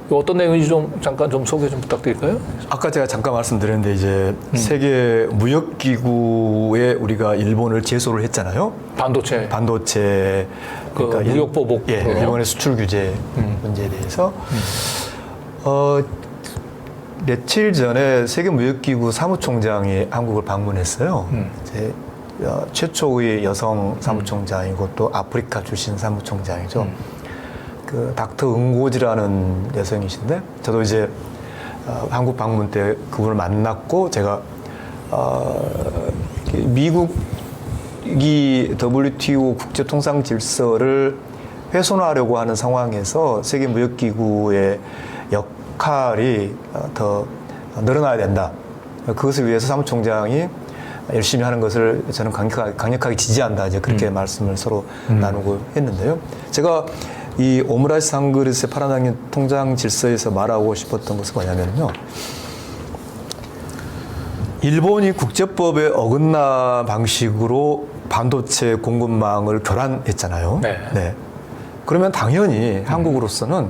어떤 내용인지 좀 잠깐 좀 소개 좀 부탁드릴까요? 아까 제가 잠깐 말씀드렸는데 이제 세계 무역 기구에 우리가 일본을 제소를 했잖아요. 반도체 그러니까 무역 보복 일본의 수출 규제 문제에 대해서 며칠 전에 세계 무역 기구 사무총장이 한국을 방문했어요. 이제 최초의 여성 사무총장이고 또 아프리카 출신 사무총장이죠. 그 닥터 응고지라는 여성이신데 저도 이제 한국 방문 때 그분을 만났고 제가 미국이 WTO 국제 통상 질서를 훼손하려고 하는 상황에서 세계 무역 기구의 역할이 더 늘어나야 된다. 그것을 위해서 사무총장이 열심히 하는 것을 저는 강력하게 지지한다. 이제 그렇게 말씀을 서로 나누고 했는데요. 제가 이 오므라이스 한 그릇에 팔아넘긴 통장 질서에서 말하고 싶었던 것은 뭐냐면요. 일본이 국제법에 어긋난 방식으로 반도체 공급망을 교란했잖아요. 네. 그러면 당연히 한국으로서는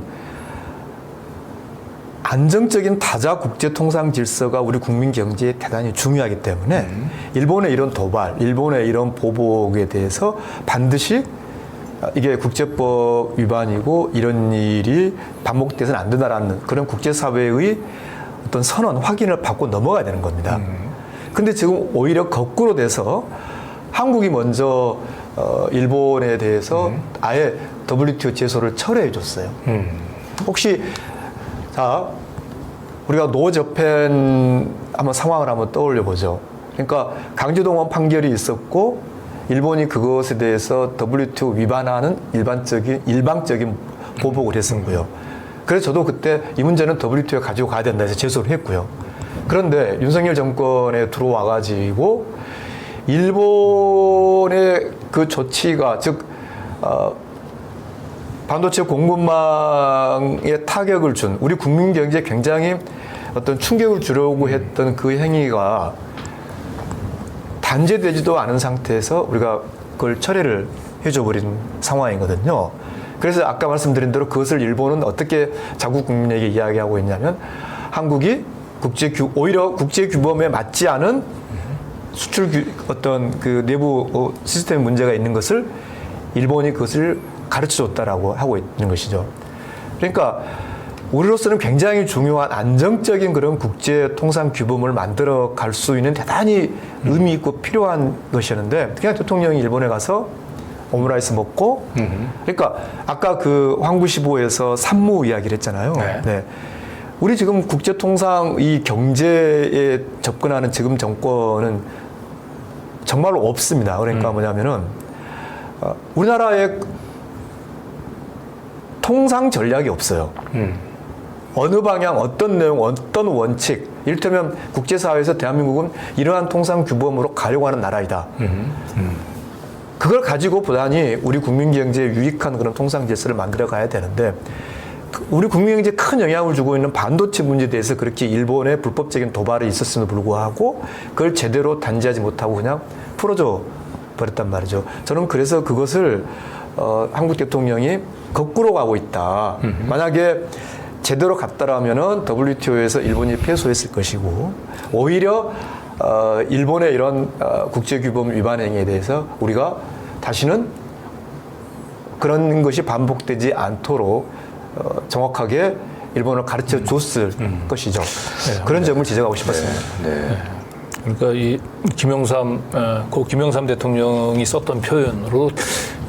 안정적인 다자 국제 통상 질서가 우리 국민 경제에 대단히 중요하기 때문에 일본의 이런 도발, 일본의 이런 보복에 대해서 반드시 이게 국제법 위반이고 이런 일이 반복돼서는 안 된다라는 그런 국제사회의 어떤 선언, 확인을 받고 넘어가야 되는 겁니다. 근데 지금 오히려 거꾸로 돼서 한국이 먼저 일본에 대해서 아예 WTO 제소를 철회해 줬어요. 혹시 자 우리가 노저펜 한번 상황을 한번 떠올려 보죠. 그러니까 강제동원 판결이 있었고 일본이 그것에 대해서 WTO 위반하는 일방적인 보복을 했었고요. 그래서 저도 그때 이 문제는 WTO에 가지고 가야 된다 해서 제소를 했고요. 그런데 윤석열 정권에 들어와가지고 일본의 그 조치가 즉 반도체 공급망에 타격을 준 우리 국민 경제에 굉장히 어떤 충격을 주려고 했던 그 행위가 단죄되지도 않은 상태에서 우리가 그걸 철회를 해줘버린 상황이거든요. 그래서 아까 말씀드린 대로 그것을 일본은 어떻게 자국 국민에게 이야기하고 있냐면 한국이 오히려 국제규범에 맞지 않은 수출 어떤 그 내부 시스템 문제가 있는 것을 일본이 그것을 가르쳐줬다라고 하고 있는 것이죠. 그러니까 우리로서는 굉장히 중요한 안정적인 그런 국제 통상 규범을 만들어 갈 수 있는 대단히 의미 있고 필요한 것이었는데 그냥 대통령이 일본에 가서 오므라이스 먹고 그러니까 아까 그 황구시보에서 산무 이야기를 했잖아요. 네. 우리 지금 국제 통상 이 경제에 접근하는 지금 정권은 정말로 없습니다. 그러니까 뭐냐면은 우리나라의 통상 전략이 없어요. 어느 방향, 어떤 내용, 어떤 원칙, 이를테면 국제사회에서 대한민국은 이러한 통상규범으로 가려고 하는 나라이다. 그걸 가지고 보다니 우리 국민경제에 유익한 그런 통상질서를 만들어 가야 되는데, 우리 국민경제에 큰 영향을 주고 있는 반도체 문제에 대해서 그렇게 일본의 불법적인 도발이 있었음에도 불구하고 그걸 제대로 단지하지 못하고 그냥 풀어줘 버렸단 말이죠. 저는 그래서 그것을 한국 대통령이 거꾸로 가고 있다. 만약에 제대로 갔다라면은 WTO에서 일본이 패소했을 것이고, 오히려 일본의 이런 국제규범 위반 행위에 대해서 우리가 다시는 그런 것이 반복되지 않도록 정확하게 일본을 가르쳐 줬을 것이죠. 그런 점을 지적하고 싶었습니다. 그러니까 이 고 김영삼 대통령이 썼던 표현으로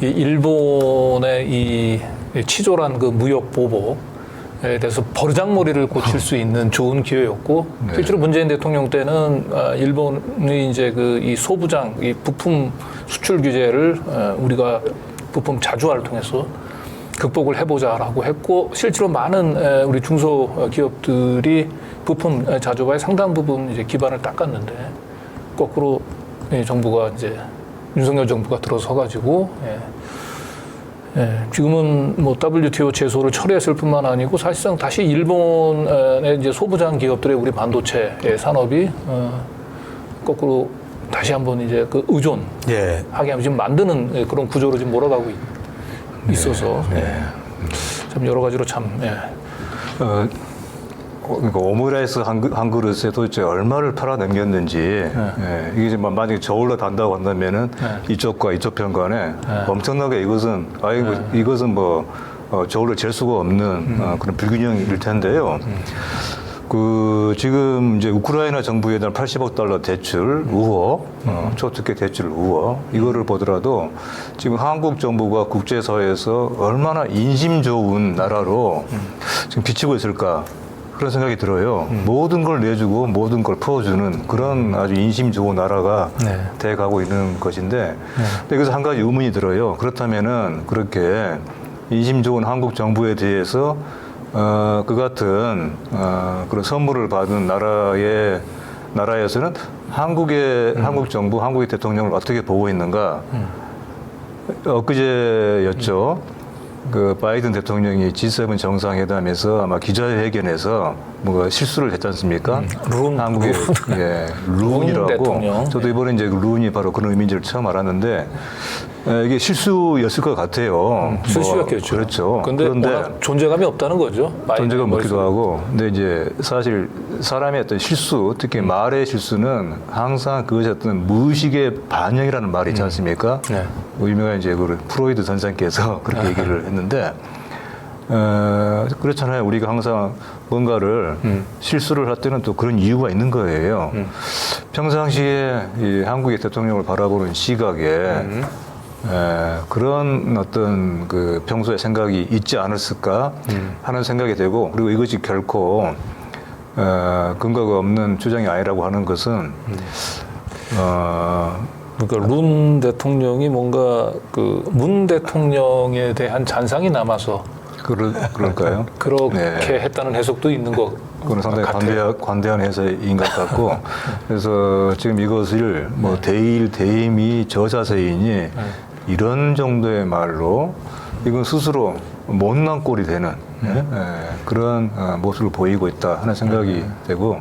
이 일본의 이 치졸한 그 무역 보복에 대해서 버르장머리를 고칠 수 있는 좋은 기회였고, 실제로 문재인 대통령 때는 일본이 이제 그 이 소부장, 이 부품 수출 규제를 우리가 부품 자주화를 통해서 극복을 해보자라고 했고, 실제로 많은 우리 중소기업들이 부품 자주화의 상당 부분 이제 기반을 닦았는데, 거꾸로 정부가 이제 윤석열 정부가 들어서가지고 지금은 뭐 WTO 제소를 철회했을 뿐만 아니고 사실상 다시 일본의 이제 소부장 기업들의 우리 반도체 산업이 거꾸로 다시 한번 이제 그 의존하게 하면 지금 만드는 그런 구조로 지금 몰아가고 있어서 참 여러 가지로 참 그러니까 오므라이스 한 그릇에 도대체 얼마를 팔아 넘겼는지 이게 지금 만약에 저울로 단다고 한다면은 이쪽과 이쪽 편 간에 엄청나게 이것은 뭐 저울로 잴 수가 없는 그런 불균형일 텐데요. 그 지금 이제 우크라이나 정부에 대한 80억 달러 대출 의혹, 초특혜 대출 의혹 이거를 보더라도 지금 한국 정부가 국제사회에서 얼마나 인심 좋은 나라로 지금 비치고 있을까 그런 생각이 들어요. 모든 걸 내주고 모든 걸 풀어주는 그런 아주 인심 좋은 나라가 돼 가고 있는 것인데, 근데 여기서 한 가지 의문이 들어요. 그렇다면은 그렇게 인심 좋은 한국 정부에 대해서 그 같은 그런 선물을 받은 나라에서는 한국 정부, 한국의 대통령을 어떻게 보고 있는가? 엊그제였죠. 그 바이든 대통령이 G7 정상회담에서 아마 기자회견에서 뭔가 실수를 했지 않습니까? 한국의 룬이라고. 저도 이번에 이제 룬이 바로 그런 의미인지를 처음 알았는데 이게 실수였을 것 같아요. 실수였겠죠. 그렇죠. 그런데 워낙 존재감이 없다는 거죠. 존재감 없기도 하고. 근데 이제 사실 사람의 어떤 실수, 특히 말의 실수는 항상 그것이 어떤 무의식의 반영이라는 말이 있지 않습니까? 유명한 이제 그 프로이드 선생께서 그렇게 얘기를 했는데, 그렇잖아요. 우리가 항상 뭔가를 실수를 할 때는 또 그런 이유가 있는 거예요. 평상시에 이 한국의 대통령을 바라보는 시각에 그런 어떤 그 평소에 생각이 있지 않았을까 하는 생각이 되고, 그리고 이것이 결코 근거가 없는 주장이 아니라고 하는 것은 그러니까 룬 대통령이 뭔가 그 문 대통령에 대한 잔상이 남아서 그럴까요? 그렇게 했다는 해석도 있는 것 그건 상당히 관대한 해석인 것 같고, 그래서 지금 이것을 뭐 대일, 대임이, 저자세이니 이런 정도의 말로 이건 스스로 못난 꼴이 되는 그런 모습을 보이고 있다 하는 생각이 되고,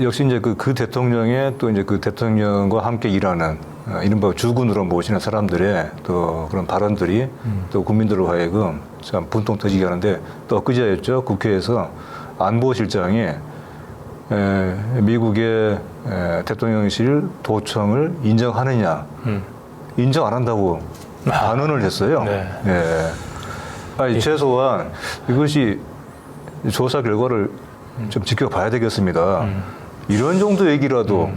역시 이제 그 대통령의 또 이제 그 대통령과 함께 일하는 이른바 주군으로 모시는 사람들의 또 그런 발언들이 또 국민들로 하여금 참 분통 터지게 하는데, 또 엊그제였죠. 국회에서 안보실장이 미국의 대통령실 도청을 인정하느냐, 인정 안 한다고 반언을 했어요. 아니, 최소한 이것이 조사 결과를 좀 지켜봐야 되겠습니다. 이런 정도 얘기라도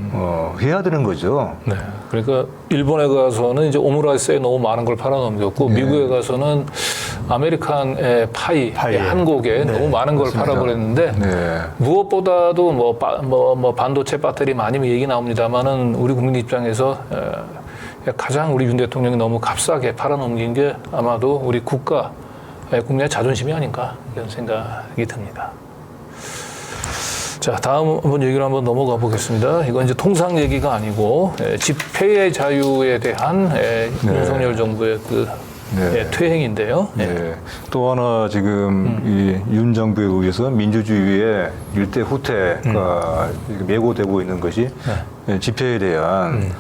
해야 되는 거죠. 그러니까 일본에 가서는 이제 오므라이스에 너무 많은 걸 팔아넘겼고, 미국에 가서는 아메리칸의 파이 한 곡에 너무 많은 걸 팔아버렸는데, 무엇보다도 뭐 반도체 배터리 많이 얘기 나옵니다만은 우리 국민 입장에서 가장 우리 윤 대통령이 너무 값싸게 팔아넘긴 게 아마도 우리 국가 국민의 자존심이 아닌가 이런 생각이 듭니다. 자, 다음 얘기를 한번 넘어가 보겠습니다. 이건 이제 통상 얘기가 아니고 집회의 자유에 대한 윤석열 정부의 그 퇴행인데요. 네. 또 하나 지금 이 윤 정부에 의해서 민주주의의 일대 후퇴가 메고되고 있는 것이 집회에 대한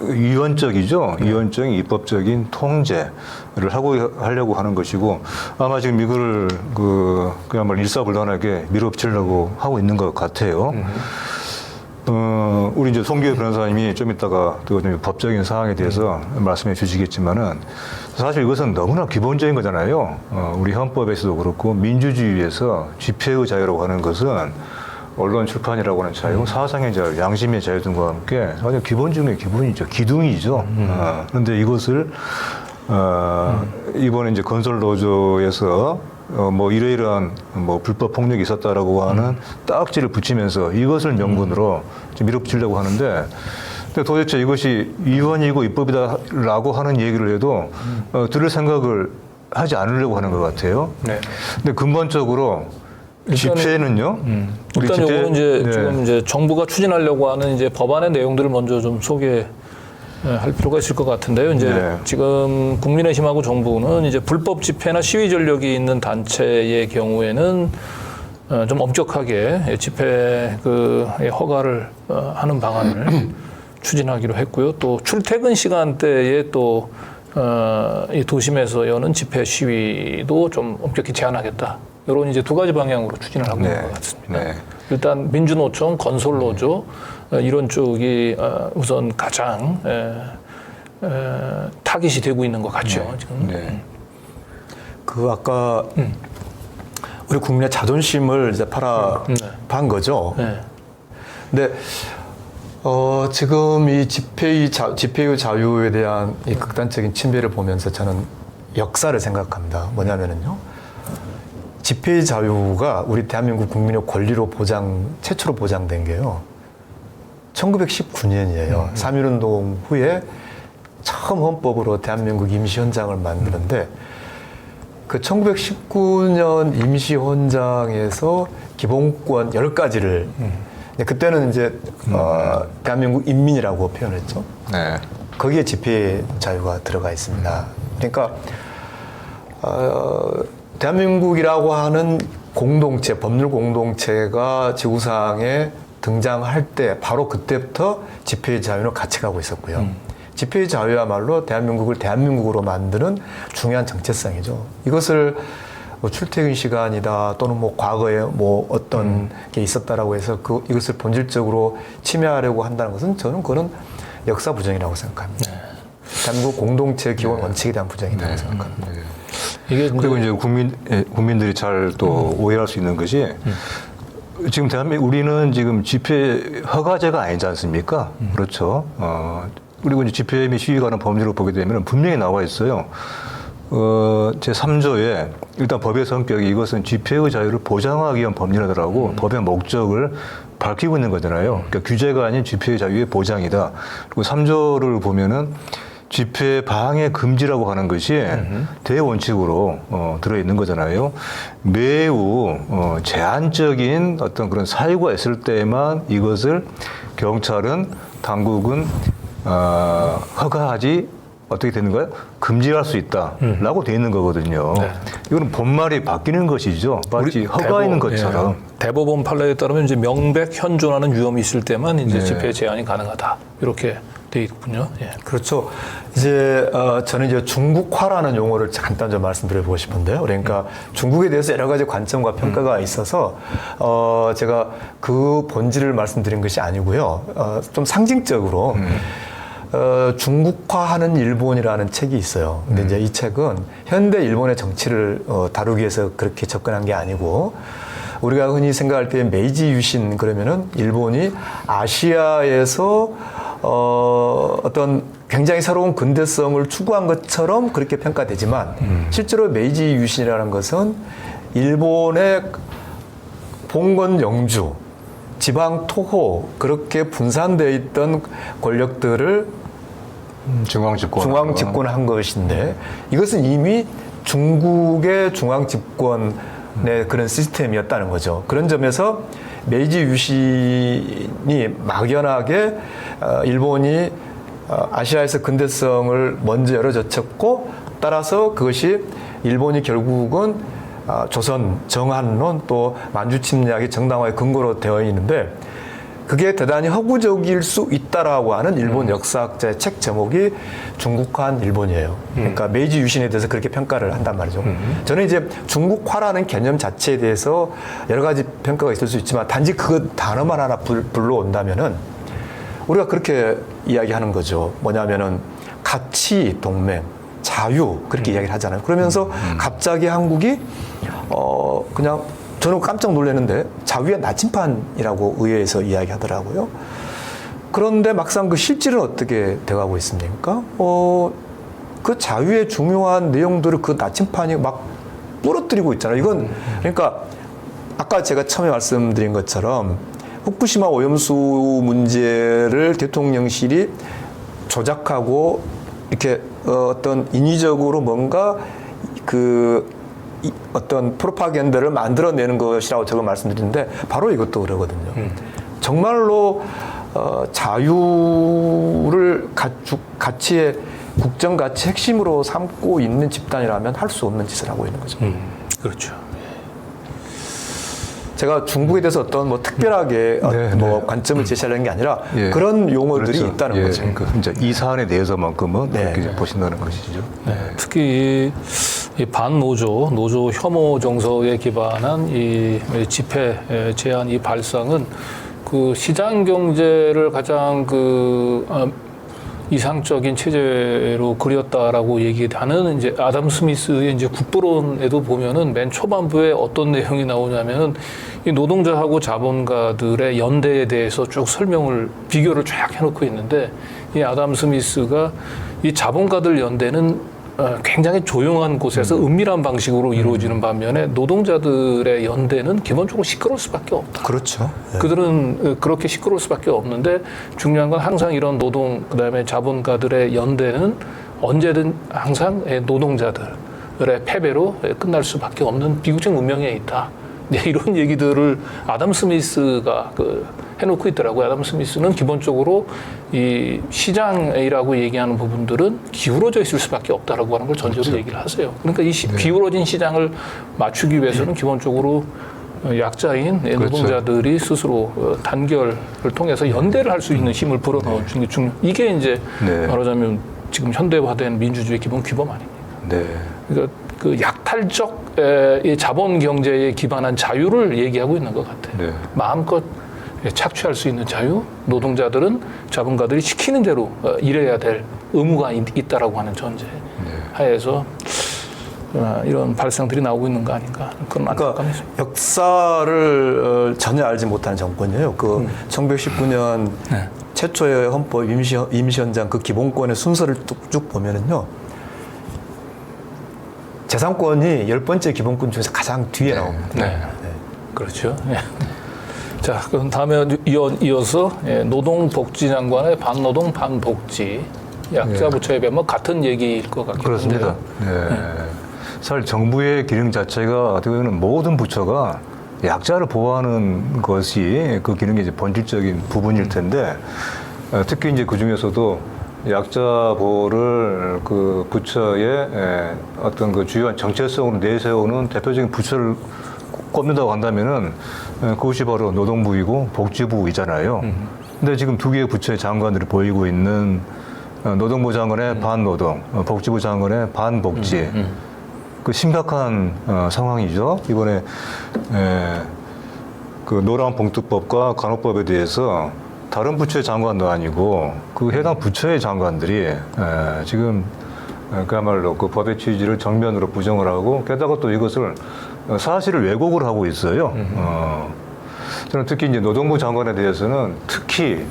위헌적이죠. 위헌적인 입법적인 통제를 하려고 하는 것이고 아마 지금 이거를 그야말로 일사불란하게 밀어붙이려고 하고 있는 것 같아요. 우리 이제 송기호 변호사님이 좀 이따가 또 법적인 사항에 대해서 말씀해 주시겠지만은 사실 이것은 너무나 기본적인 거잖아요. 우리 헌법에서도 그렇고 민주주의에서 집회의 자유라고 하는 것은 언론 출판이라고 하는 자유, 사상의 자유, 양심의 자유 등과 함께 아주 기본 중의 기본이죠. 기둥이죠. 그런데 이것을 이번에 이제 건설노조에서 뭐 이러이러한 뭐 불법 폭력이 있었다라고 하는 딱지를 붙이면서 이것을 명분으로 좀 밀어붙이려고 하는데 근데 도대체 이것이 위헌이고 입법이다라고 하는 얘기를 해도 들을 생각을 하지 않으려고 하는 것 같아요. 네. 근데 근본적으로 집회는요. 일단 요거는 이제 지금 이제 정부가 추진하려고 하는 이제 법안의 내용들을 먼저 좀 소개할 필요가 있을 것 같은데요. 이제 지금 국민의힘하고 정부는 이제 불법 집회나 시위 전력이 있는 단체의 경우에는 좀 엄격하게 집회 허가를 하는 방안을 추진하기로 했고요. 또 출퇴근 시간대에 또 이 도심에서 여는 집회 시위도 좀 엄격히 제한하겠다. 이런 이제 두 가지 방향으로 추진을 하고 있는 것 같습니다. 일단 민주노총, 건설노조 이런 쪽이 우선 가장 타깃이 되고 있는 것 같죠. 지금. 그 아까 우리 국민의 자존심을 이제 팔아판 거죠. 근데 지금 이 집회의 자유에 대한 이 극단적인 침해를 보면서 저는 역사를 생각합니다. 뭐냐면은요. 집회의 자유가 우리 대한민국 국민의 권리로 최초로 보장된 게요. 1919년이에요. 3.1운동 후에 처음 헌법으로 대한민국 임시헌장을 만드는데 그 1919년 임시헌장에서 기본권 10가지를 그때는 이제 대한민국 인민이라고 표현했죠. 거기에 집회 자유가 들어가 있습니다. 그러니까 대한민국이라고 하는 공동체, 법률 공동체가 지구상에 등장할 때 바로 그때부터 집회의 자유는 같이 가고 있었고요. 집회의 자유야말로 대한민국을 대한민국으로 만드는 중요한 정체성이죠. 이것을 뭐 출퇴근 시간이다 또는 뭐 과거에 뭐 어떤 게 있었다라고 해서 이것을 본질적으로 침해하려고 한다는 것은 저는 그거는 역사 부정이라고 생각합니다. 대한민국 공동체의 기본 원칙에 대한 부정이라고 생각합니다. 그리고 이제 국민들이 잘 또 오해할 수 있는 것이 지금 우리는 지금 집회 허가제가 아니지 않습니까? 그렇죠. 그리고 이제 집회 및 시위 관한 법률을 보게 되면 분명히 나와 있어요. 제3조에 일단 법의 성격이 이것은 집회의 자유를 보장하기 위한 법률이라고 법의 목적을 밝히고 있는 거잖아요. 그러니까 규제가 아닌 집회의 자유의 보장이다. 그리고 3조를 보면은 집회 방해 금지라고 하는 것이 대원칙으로 들어있는 거잖아요. 매우 제한적인 어떤 그런 사유가 있을 때만 이것을 경찰은 당국은 허가하지 어떻게 되는 거예요? 금지할 수 있다라고 돼 있는 거거든요. 이거는 본말이 바뀌는 것이죠. 마치 허가있는 것처럼. 대법원 판례에 따르면 이제 명백 현존하는 위험이 있을 때만 이제 집회 제한이 가능하다. 이렇게 돼 있군요. 그렇죠. 이제 저는 이제 중국화라는 용어를 간단히 좀 말씀드려보고 싶은데요. 그러니까 중국에 대해서 여러 가지 관점과 평가가 있어서 제가 그 본질을 말씀드린 것이 아니고요. 좀 상징적으로 중국화하는 일본이라는 책이 있어요. 근데 이제 이 책은 현대 일본의 정치를 다루기 위해서 그렇게 접근한 게 아니고 우리가 흔히 생각할 때 메이지 유신 그러면은 일본이 아시아에서 어떤 굉장히 새로운 근대성을 추구한 것처럼 그렇게 평가되지만 실제로 메이지 유신이라는 것은 일본의 봉건 영주 지방 토호 그렇게 분산되어 있던 권력들을 중앙 집권을 한 것인데 이것은 이미 중국의 중앙 집권의 그런 시스템이었다는 거죠. 그런 점에서 메이지 유신이 막연하게 일본이 아시아에서 근대성을 먼저 열어젖혔고 따라서 그것이 일본이 결국은 조선 정한론 또 만주 침략의 정당화의 근거로 되어 있는데 그게 대단히 허구적일 수 있다라고 하는 일본 역사학자의 책 제목이 중국화한 일본이에요. 그러니까 메이지 유신에 대해서 그렇게 평가를 한단 말이죠. 저는 이제 중국화라는 개념 자체에 대해서 여러 가지 평가가 있을 수 있지만 단지 그 단어만 하나 불러온다면은 우리가 그렇게 이야기하는 거죠. 뭐냐면은 가치 동맹, 자유 그렇게 이야기를 하잖아요. 그러면서 갑자기 한국이 그냥 저는 깜짝 놀랐는데 자유의 나침판이라고 의회에서 이야기하더라고요. 그런데 막상 그 실질은 어떻게 돼가고 있습니까? 그 자유의 중요한 내용들을 그 나침판이 막 부러뜨리고 있잖아요. 이건 그러니까 아까 제가 처음에 말씀드린 것처럼 후쿠시마 오염수 문제를 대통령실이 조작하고 이렇게 어떤 인위적으로 뭔가 어떤 프로파간다를 만들어내는 것이라고 제가 말씀드리는데 바로 이것도 그러거든요. 정말로 자유를 가치의 국정 가치 핵심으로 삼고 있는 집단이라면 할 수 없는 짓을 하고 있는 거죠. 그렇죠. 제가 중국에 대해서 어떤 뭐 특별하게 관점을 제시하려는 게 아니라 그런 용어들이 있다는 거죠. 그러니까 이제 이 사안에 대해서만큼은 그렇게 보신다는 것이죠. 특히 이 반노조, 노조 혐오 정서에 기반한 이 집회 제한 이 발상은 그 시장 경제를 가장 이상적인 체제로 그렸다라고 얘기하는 이제 아담 스미스의 이제 국부론에도 보면은 맨 초반부에 어떤 내용이 나오냐면은 이 노동자하고 자본가들의 연대에 대해서 쭉 비교를 쫙 해놓고 있는데 이 아담 스미스가 이 자본가들 연대는 굉장히 조용한 곳에서 은밀한 방식으로 이루어지는 반면에 노동자들의 연대는 기본적으로 시끄러울 수밖에 없다. 그렇죠. 그들은 그렇게 시끄러울 수밖에 없는데 중요한 건 항상 이런 노동 그다음에 자본가들의 연대는 언제든 항상 노동자들의 패배로 끝날 수밖에 없는 비극적 운명에 있다. 이런 얘기들을 아담 스미스가 해놓고 있더라고요. 아담 스미스는 기본적으로 이 시장이라고 얘기하는 부분들은 기울어져 있을 수밖에 없다라고 하는 걸 전제로 얘기를 하세요. 그러니까 이 기울어진 시장을 맞추기 위해서는 기본적으로 약자인 노동자들이 스스로 단결을 통해서 연대를 할 수 있는 힘을 불어넣어주는 게 중요. 이게 이제 말하자면 지금 현대화된 민주주의 기본 규범 아닙니까? 그러니까 그 약탈적 자본 경제에 기반한 자유를 얘기하고 있는 것 같아요. 마음껏 착취할 수 있는 자유, 노동자들은 자본가들이 시키는 대로 일해야 될 의무가 있다라고 하는 전제 하에서 이런 발상들이 나오고 있는 거 아닌가 그런 안타까움이 있습니다. 역사를 전혀 알지 못하는 정권이에요. 1919년 최초의 헌법 임시헌장 그 기본권의 순서를 쭉 보면은요. 재산권이 10번째 기본권 중에서 가장 뒤에 나옵니다. 그렇죠. 자, 그럼 다음에 이어서 노동복지 장관의 반노동 반복지 약자 부처에 비하면 같은 얘기일 것 같긴 그렇습니다. 사실 정부의 기능 자체가 어떻게 보면 모든 부처가 약자를 보호하는 것이 그 기능의 이제 본질적인 부분일 텐데 특히 이제 그 중에서도 약자 보호를 그 부처의 어떤 그 주요한 정체성으로 내세우는 대표적인 부처를 꼽는다고 한다면은 그것이 바로 노동부이고 복지부이잖아요. 근데 지금 두 개의 부처의 장관들이 보이고 있는 노동부 장관의 반노동, 복지부 장관의 반복지. 그 심각한 상황이죠. 이번에 그 노란봉투법과 간호법에 대해서 다른 부처의 장관도 아니고 그 해당 부처의 장관들이 지금 그야말로 그 법의 취지를 정면으로 부정을 하고 게다가 또 이것을 사실을 왜곡을 하고 있어요. 저는 특히 이제 노동부 장관에 대해서는 특히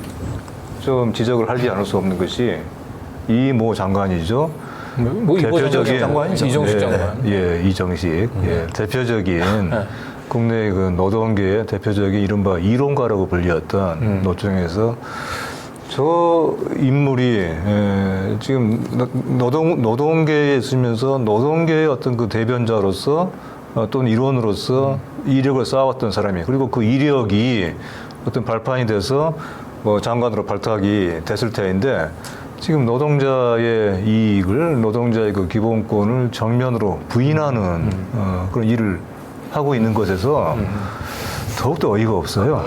좀 지적을 하지 않을 수 없는 것이 이모 장관이죠. 대표적인 장관이죠. 이정식 장관. 이정식. 대표적인 국내 그 노동계의 대표적인 이른바 이론가라고 불렸던 노총에서 저 인물이 지금 노동계에 있으면서 노동계의 어떤 그 대변자로서 또는 일원으로서 이력을 쌓아왔던 사람이에요. 그리고 그 이력이 어떤 발판이 돼서 뭐 장관으로 발탁이 됐을 터인데 지금 노동자의 이익을, 노동자의 그 기본권을 정면으로 부인하는 그런 일을 하고 있는 것에서 더욱더 어이가 없어요.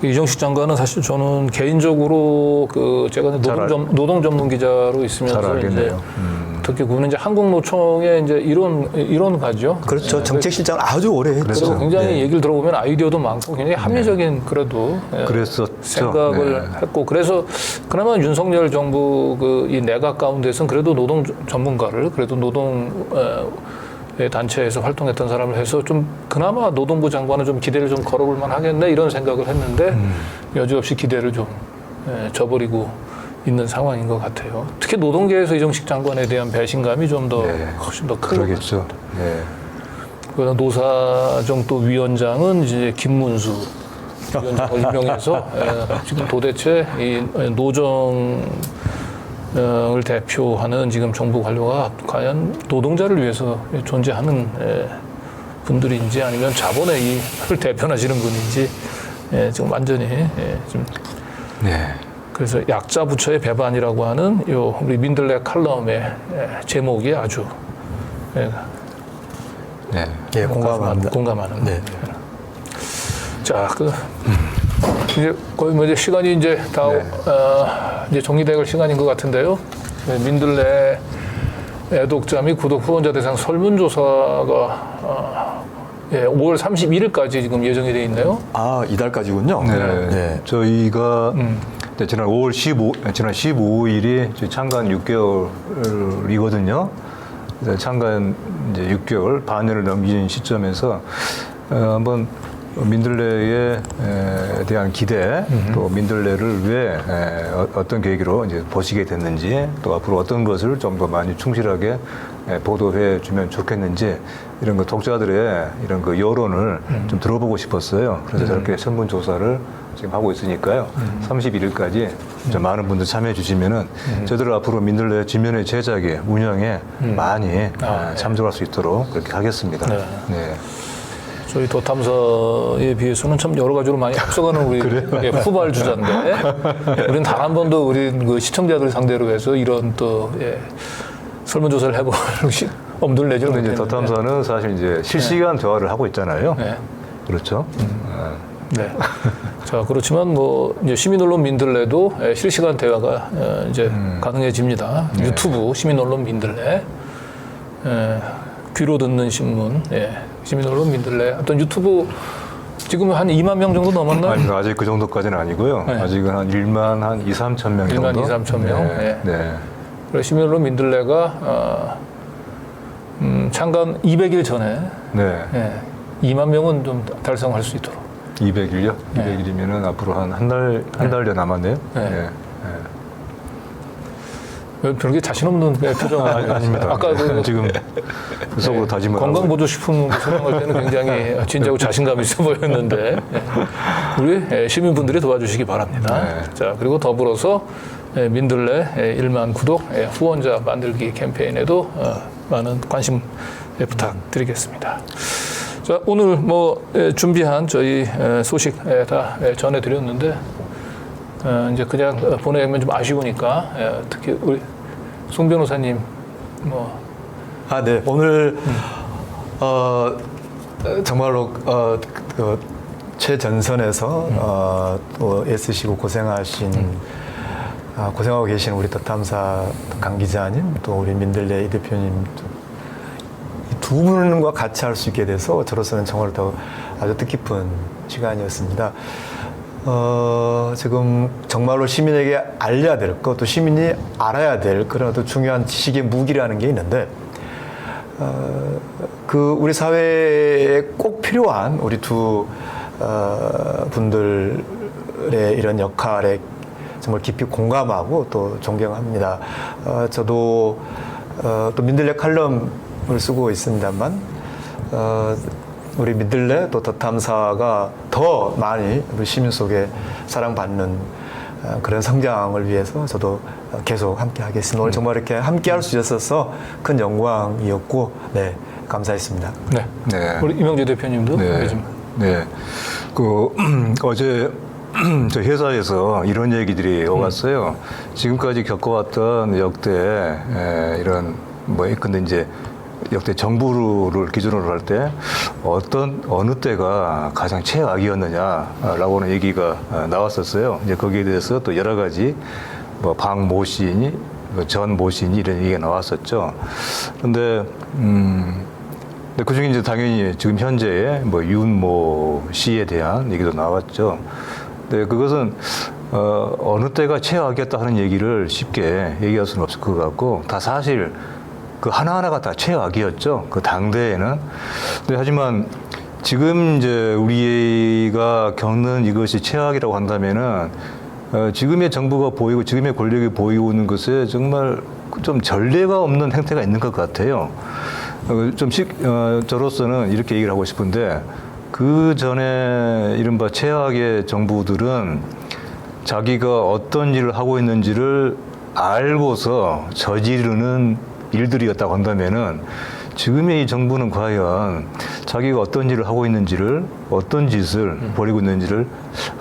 이정식 장관은 사실 저는 개인적으로 그 제가 노동 전문 기자로 있으면서 잘 알겠네요. 이제 특히 그분은 이제 한국노총의 이제 이론가죠. 그렇죠. 정책실장 아주 오래 했죠. 그래서 굉장히 네. 얘기를 들어보면 아이디어도 많고 굉장히 합리적인 그래도 그랬었죠. 생각을 했고 그래서 그나마 윤석열 정부 그 이 내각 가운데서는 그래도 노동 전문가를 그래도 노동 단체에서 활동했던 사람을 해서 좀 그나마 노동부 장관은 좀 기대를 좀 걸어볼 만하겠네 이런 생각을 했는데 여지없이 기대를 좀 저버리고 있는 상황인 것 같아요. 특히 노동계에서 이정식 장관에 대한 배신감이 좀 더 훨씬 더 큰 것 그러겠죠. 네. 그다음 노사정 또 위원장은 이제 김문수 위원장을 임명해서 지금 도대체 이 노정을 대표하는 지금 정부 관료가 과연 노동자를 위해서 존재하는 분들인지 아니면 자본의 이익을 대변하시는 분인지 지금 완전히 좀 그래서 약자 부처의 배반이라고 하는 요 우리 민들레 칼럼의 제목이 아주 공감합니다. 공감하는. 네. 자, 이제 거의 뭐 이제 시간이 이제 다 이제 정리될 시간인 것 같은데요. 민들레 애독자 및 구독 후원자 대상 설문조사가 5월 31일까지 지금 예정이 돼 있네요. 아, 이달까지군요. 네. 저희가 지난 15일이 창간 6개월이거든요. 창간 이제 6개월 반년을 넘긴 시점에서 한번 민들레에 대한 기대 또 민들레를 왜 어떤 계기로 이제 보시게 됐는지 또 앞으로 어떤 것을 좀 더 많이 충실하게 보도해 주면 좋겠는지 이런 거 독자들의 이런 그 여론을 좀 들어보고 싶었어요. 그래서 저렇게 설문조사를 지금 하고 있으니까요. 31일까지 많은 분들 참여해 주시면은 저희들 앞으로 민들레 지면의 제작에 운영에 많이 참조할 수 있도록 그렇게 하겠습니다. 네. 저희 도탐사에 비해서는 참 여러 가지로 많이 앞서가는 우리 후발 주자인데 우리는 단 한 번도 우리 그 시청자들 상대로 해서 이런 또 설문조사를 해볼 엄두를 내지 못했는데 도탐사는 사실 이제 실시간 대화를 하고 있잖아요. 그렇죠. 네. 자, 그렇지만 뭐 이제 시민언론 민들레도 실시간 대화가 이제 가능해집니다. 유튜브 시민언론 민들레, 귀로 듣는 신문, 시민언론 민들레. 어떤 유튜브 지금 한 2만 명 정도 넘었나요? 아니, 아직 그 정도까지는 아니고요. 아직은 한 1만 한 2, 3천 명 정도. 1만 2, 3천 명. 그래서 시민언론 민들레가 창간 200일 전에 2만 명은 좀 달성할 수 있도록. 200일요? 200일이면은 앞으로 한 달여 남았네요. 별게 자신 없는 표정을 아닙니다. 아까 지금 속으로 다짐을 건강보조식품 설명할 때는 굉장히 진지하고 자신감 있어 보였는데 우리 시민분들이 도와주시기 바랍니다. 자, 그리고 더불어서 민들레 1만 구독 후원자 만들기 캠페인에도 많은 관심 부탁드리겠습니다. 자, 오늘 뭐 준비한 저희 소식 다 전해드렸는데 이제 그냥 보내면 좀 아쉬우니까 특히 우리 송 변호사님 네. 오늘 정말로 그 최전선에서 또 애쓰시고 고생하고 계신 우리 도탐사 강 기자님 또 우리 민들레 이 대표님 이 두 분과 같이 할 수 있게 돼서 저로서는 정말 더 아주 뜻깊은 시간이었습니다. 지금 정말로 시민에게 알려야 될 것, 또 시민이 알아야 될 그런 또 중요한 지식의 무기라는 게 있는데, 그 우리 사회에 꼭 필요한 우리 두 분들의 이런 역할에 정말 깊이 공감하고 또 존경합니다. 저도 또 민들레 칼럼을 쓰고 있습니다만, 우리 민들레 또 도탐사가 더 많이 우리 시민 속에 사랑받는 그런 성장을 위해서 저도 계속 함께 하겠습니다. 오늘 정말 이렇게 함께 할 수 있어서 큰 영광이었고, 네, 감사했습니다. 네. 네. 우리 이명재 대표님도 네. 좀. 네. 어제 저 회사에서 이런 얘기들이 오갔어요. 지금까지 겪어왔던 역대 이런 근데 이제 역대 정부를 기준으로 할 때 어느 때가 가장 최악이었느냐라고는 얘기가 나왔었어요. 이제 거기에 대해서 또 여러 가지 박 모 시인이 전 모 시인이 이런 얘기가 나왔었죠. 그런데 그 중에 이제 당연히 지금 현재의 윤모 씨에 대한 얘기도 나왔죠. 네, 그것은 어느 때가 최악이었다 하는 얘기를 쉽게 얘기할 수는 없을 것 같고 다 사실 그 하나하나가 다 최악이었죠. 그 당대에는. 근데 하지만 지금 이제 우리가 겪는 이것이 최악이라고 한다면은 지금의 정부가 보이고 지금의 권력이 보이고 있는 것에 정말 좀 전례가 없는 행태가 있는 것 같아요. 저로서는 이렇게 얘기를 하고 싶은데 그 전에 이른바 최악의 정부들은 자기가 어떤 일을 하고 있는지를 알고서 저지르는 일들이었다고 한다면은 지금의 이 정부는 과연 자기가 어떤 일을 하고 있는지를 어떤 짓을 벌이고 있는지를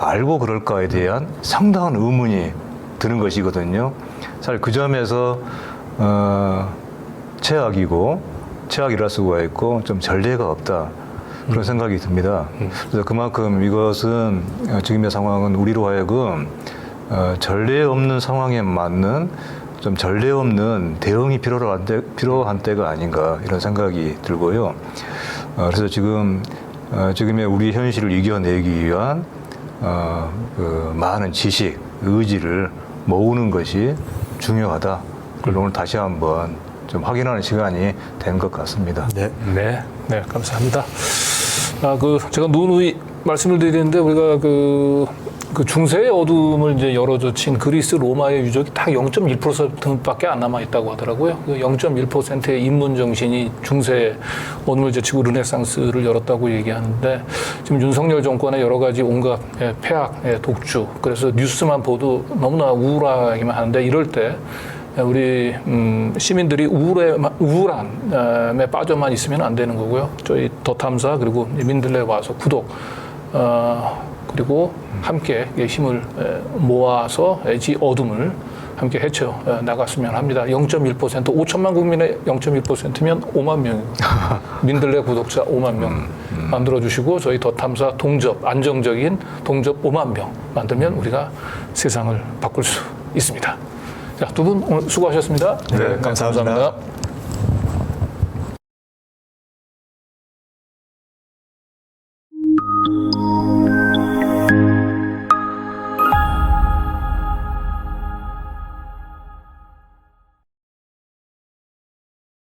알고 그럴까에 대한 상당한 의문이 드는 것이거든요. 사실 그 점에서 최악이랄 수가 있고 좀 전례가 없다. 그런 생각이 듭니다. 그래서 그만큼 이것은 지금의 상황은 우리로 하여금 전례 없는 상황에 맞는 좀 전례 없는 대응이 필요한 때가 아닌가 이런 생각이 들고요. 그래서 지금의 우리 현실을 이겨내기 위한 그 많은 지식, 의지를 모으는 것이 중요하다. 그걸 오늘 다시 한번 좀 확인하는 시간이 된 것 같습니다. 네, 감사합니다. 제가 누누이 말씀을 드리는데 우리가 그 중세의 어둠을 이제 열어젖힌 그리스 로마의 유적이 다 0.1%밖에 안 남아 있다고 하더라고요. 그 0.1%의 인문 정신이 중세의 어둠을 제치고 르네상스를 열었다고 얘기하는데 지금 윤석열 정권의 여러 가지 온갖 폐악, 독주, 그래서 뉴스만 보도 너무나 우울하기만 하는데 이럴 때 우리 시민들이 우울함에 빠져만 있으면 안 되는 거고요. 저희 더 탐사 그리고 민들레 와서 구독 그리고 함께 힘을 모아서 이 어둠을 함께 헤쳐 나갔으면 합니다. 0.1% 5천만 국민의 0.1%면 5만 명이고 민들레 구독자 5만 명 만들어주시고 저희 더 탐사 안정적인 동접 5만 명 만들면 우리가 세상을 바꿀 수 있습니다. 자, 두 분 오늘 수고하셨습니다. 네, 감사합니다. 감사합니다.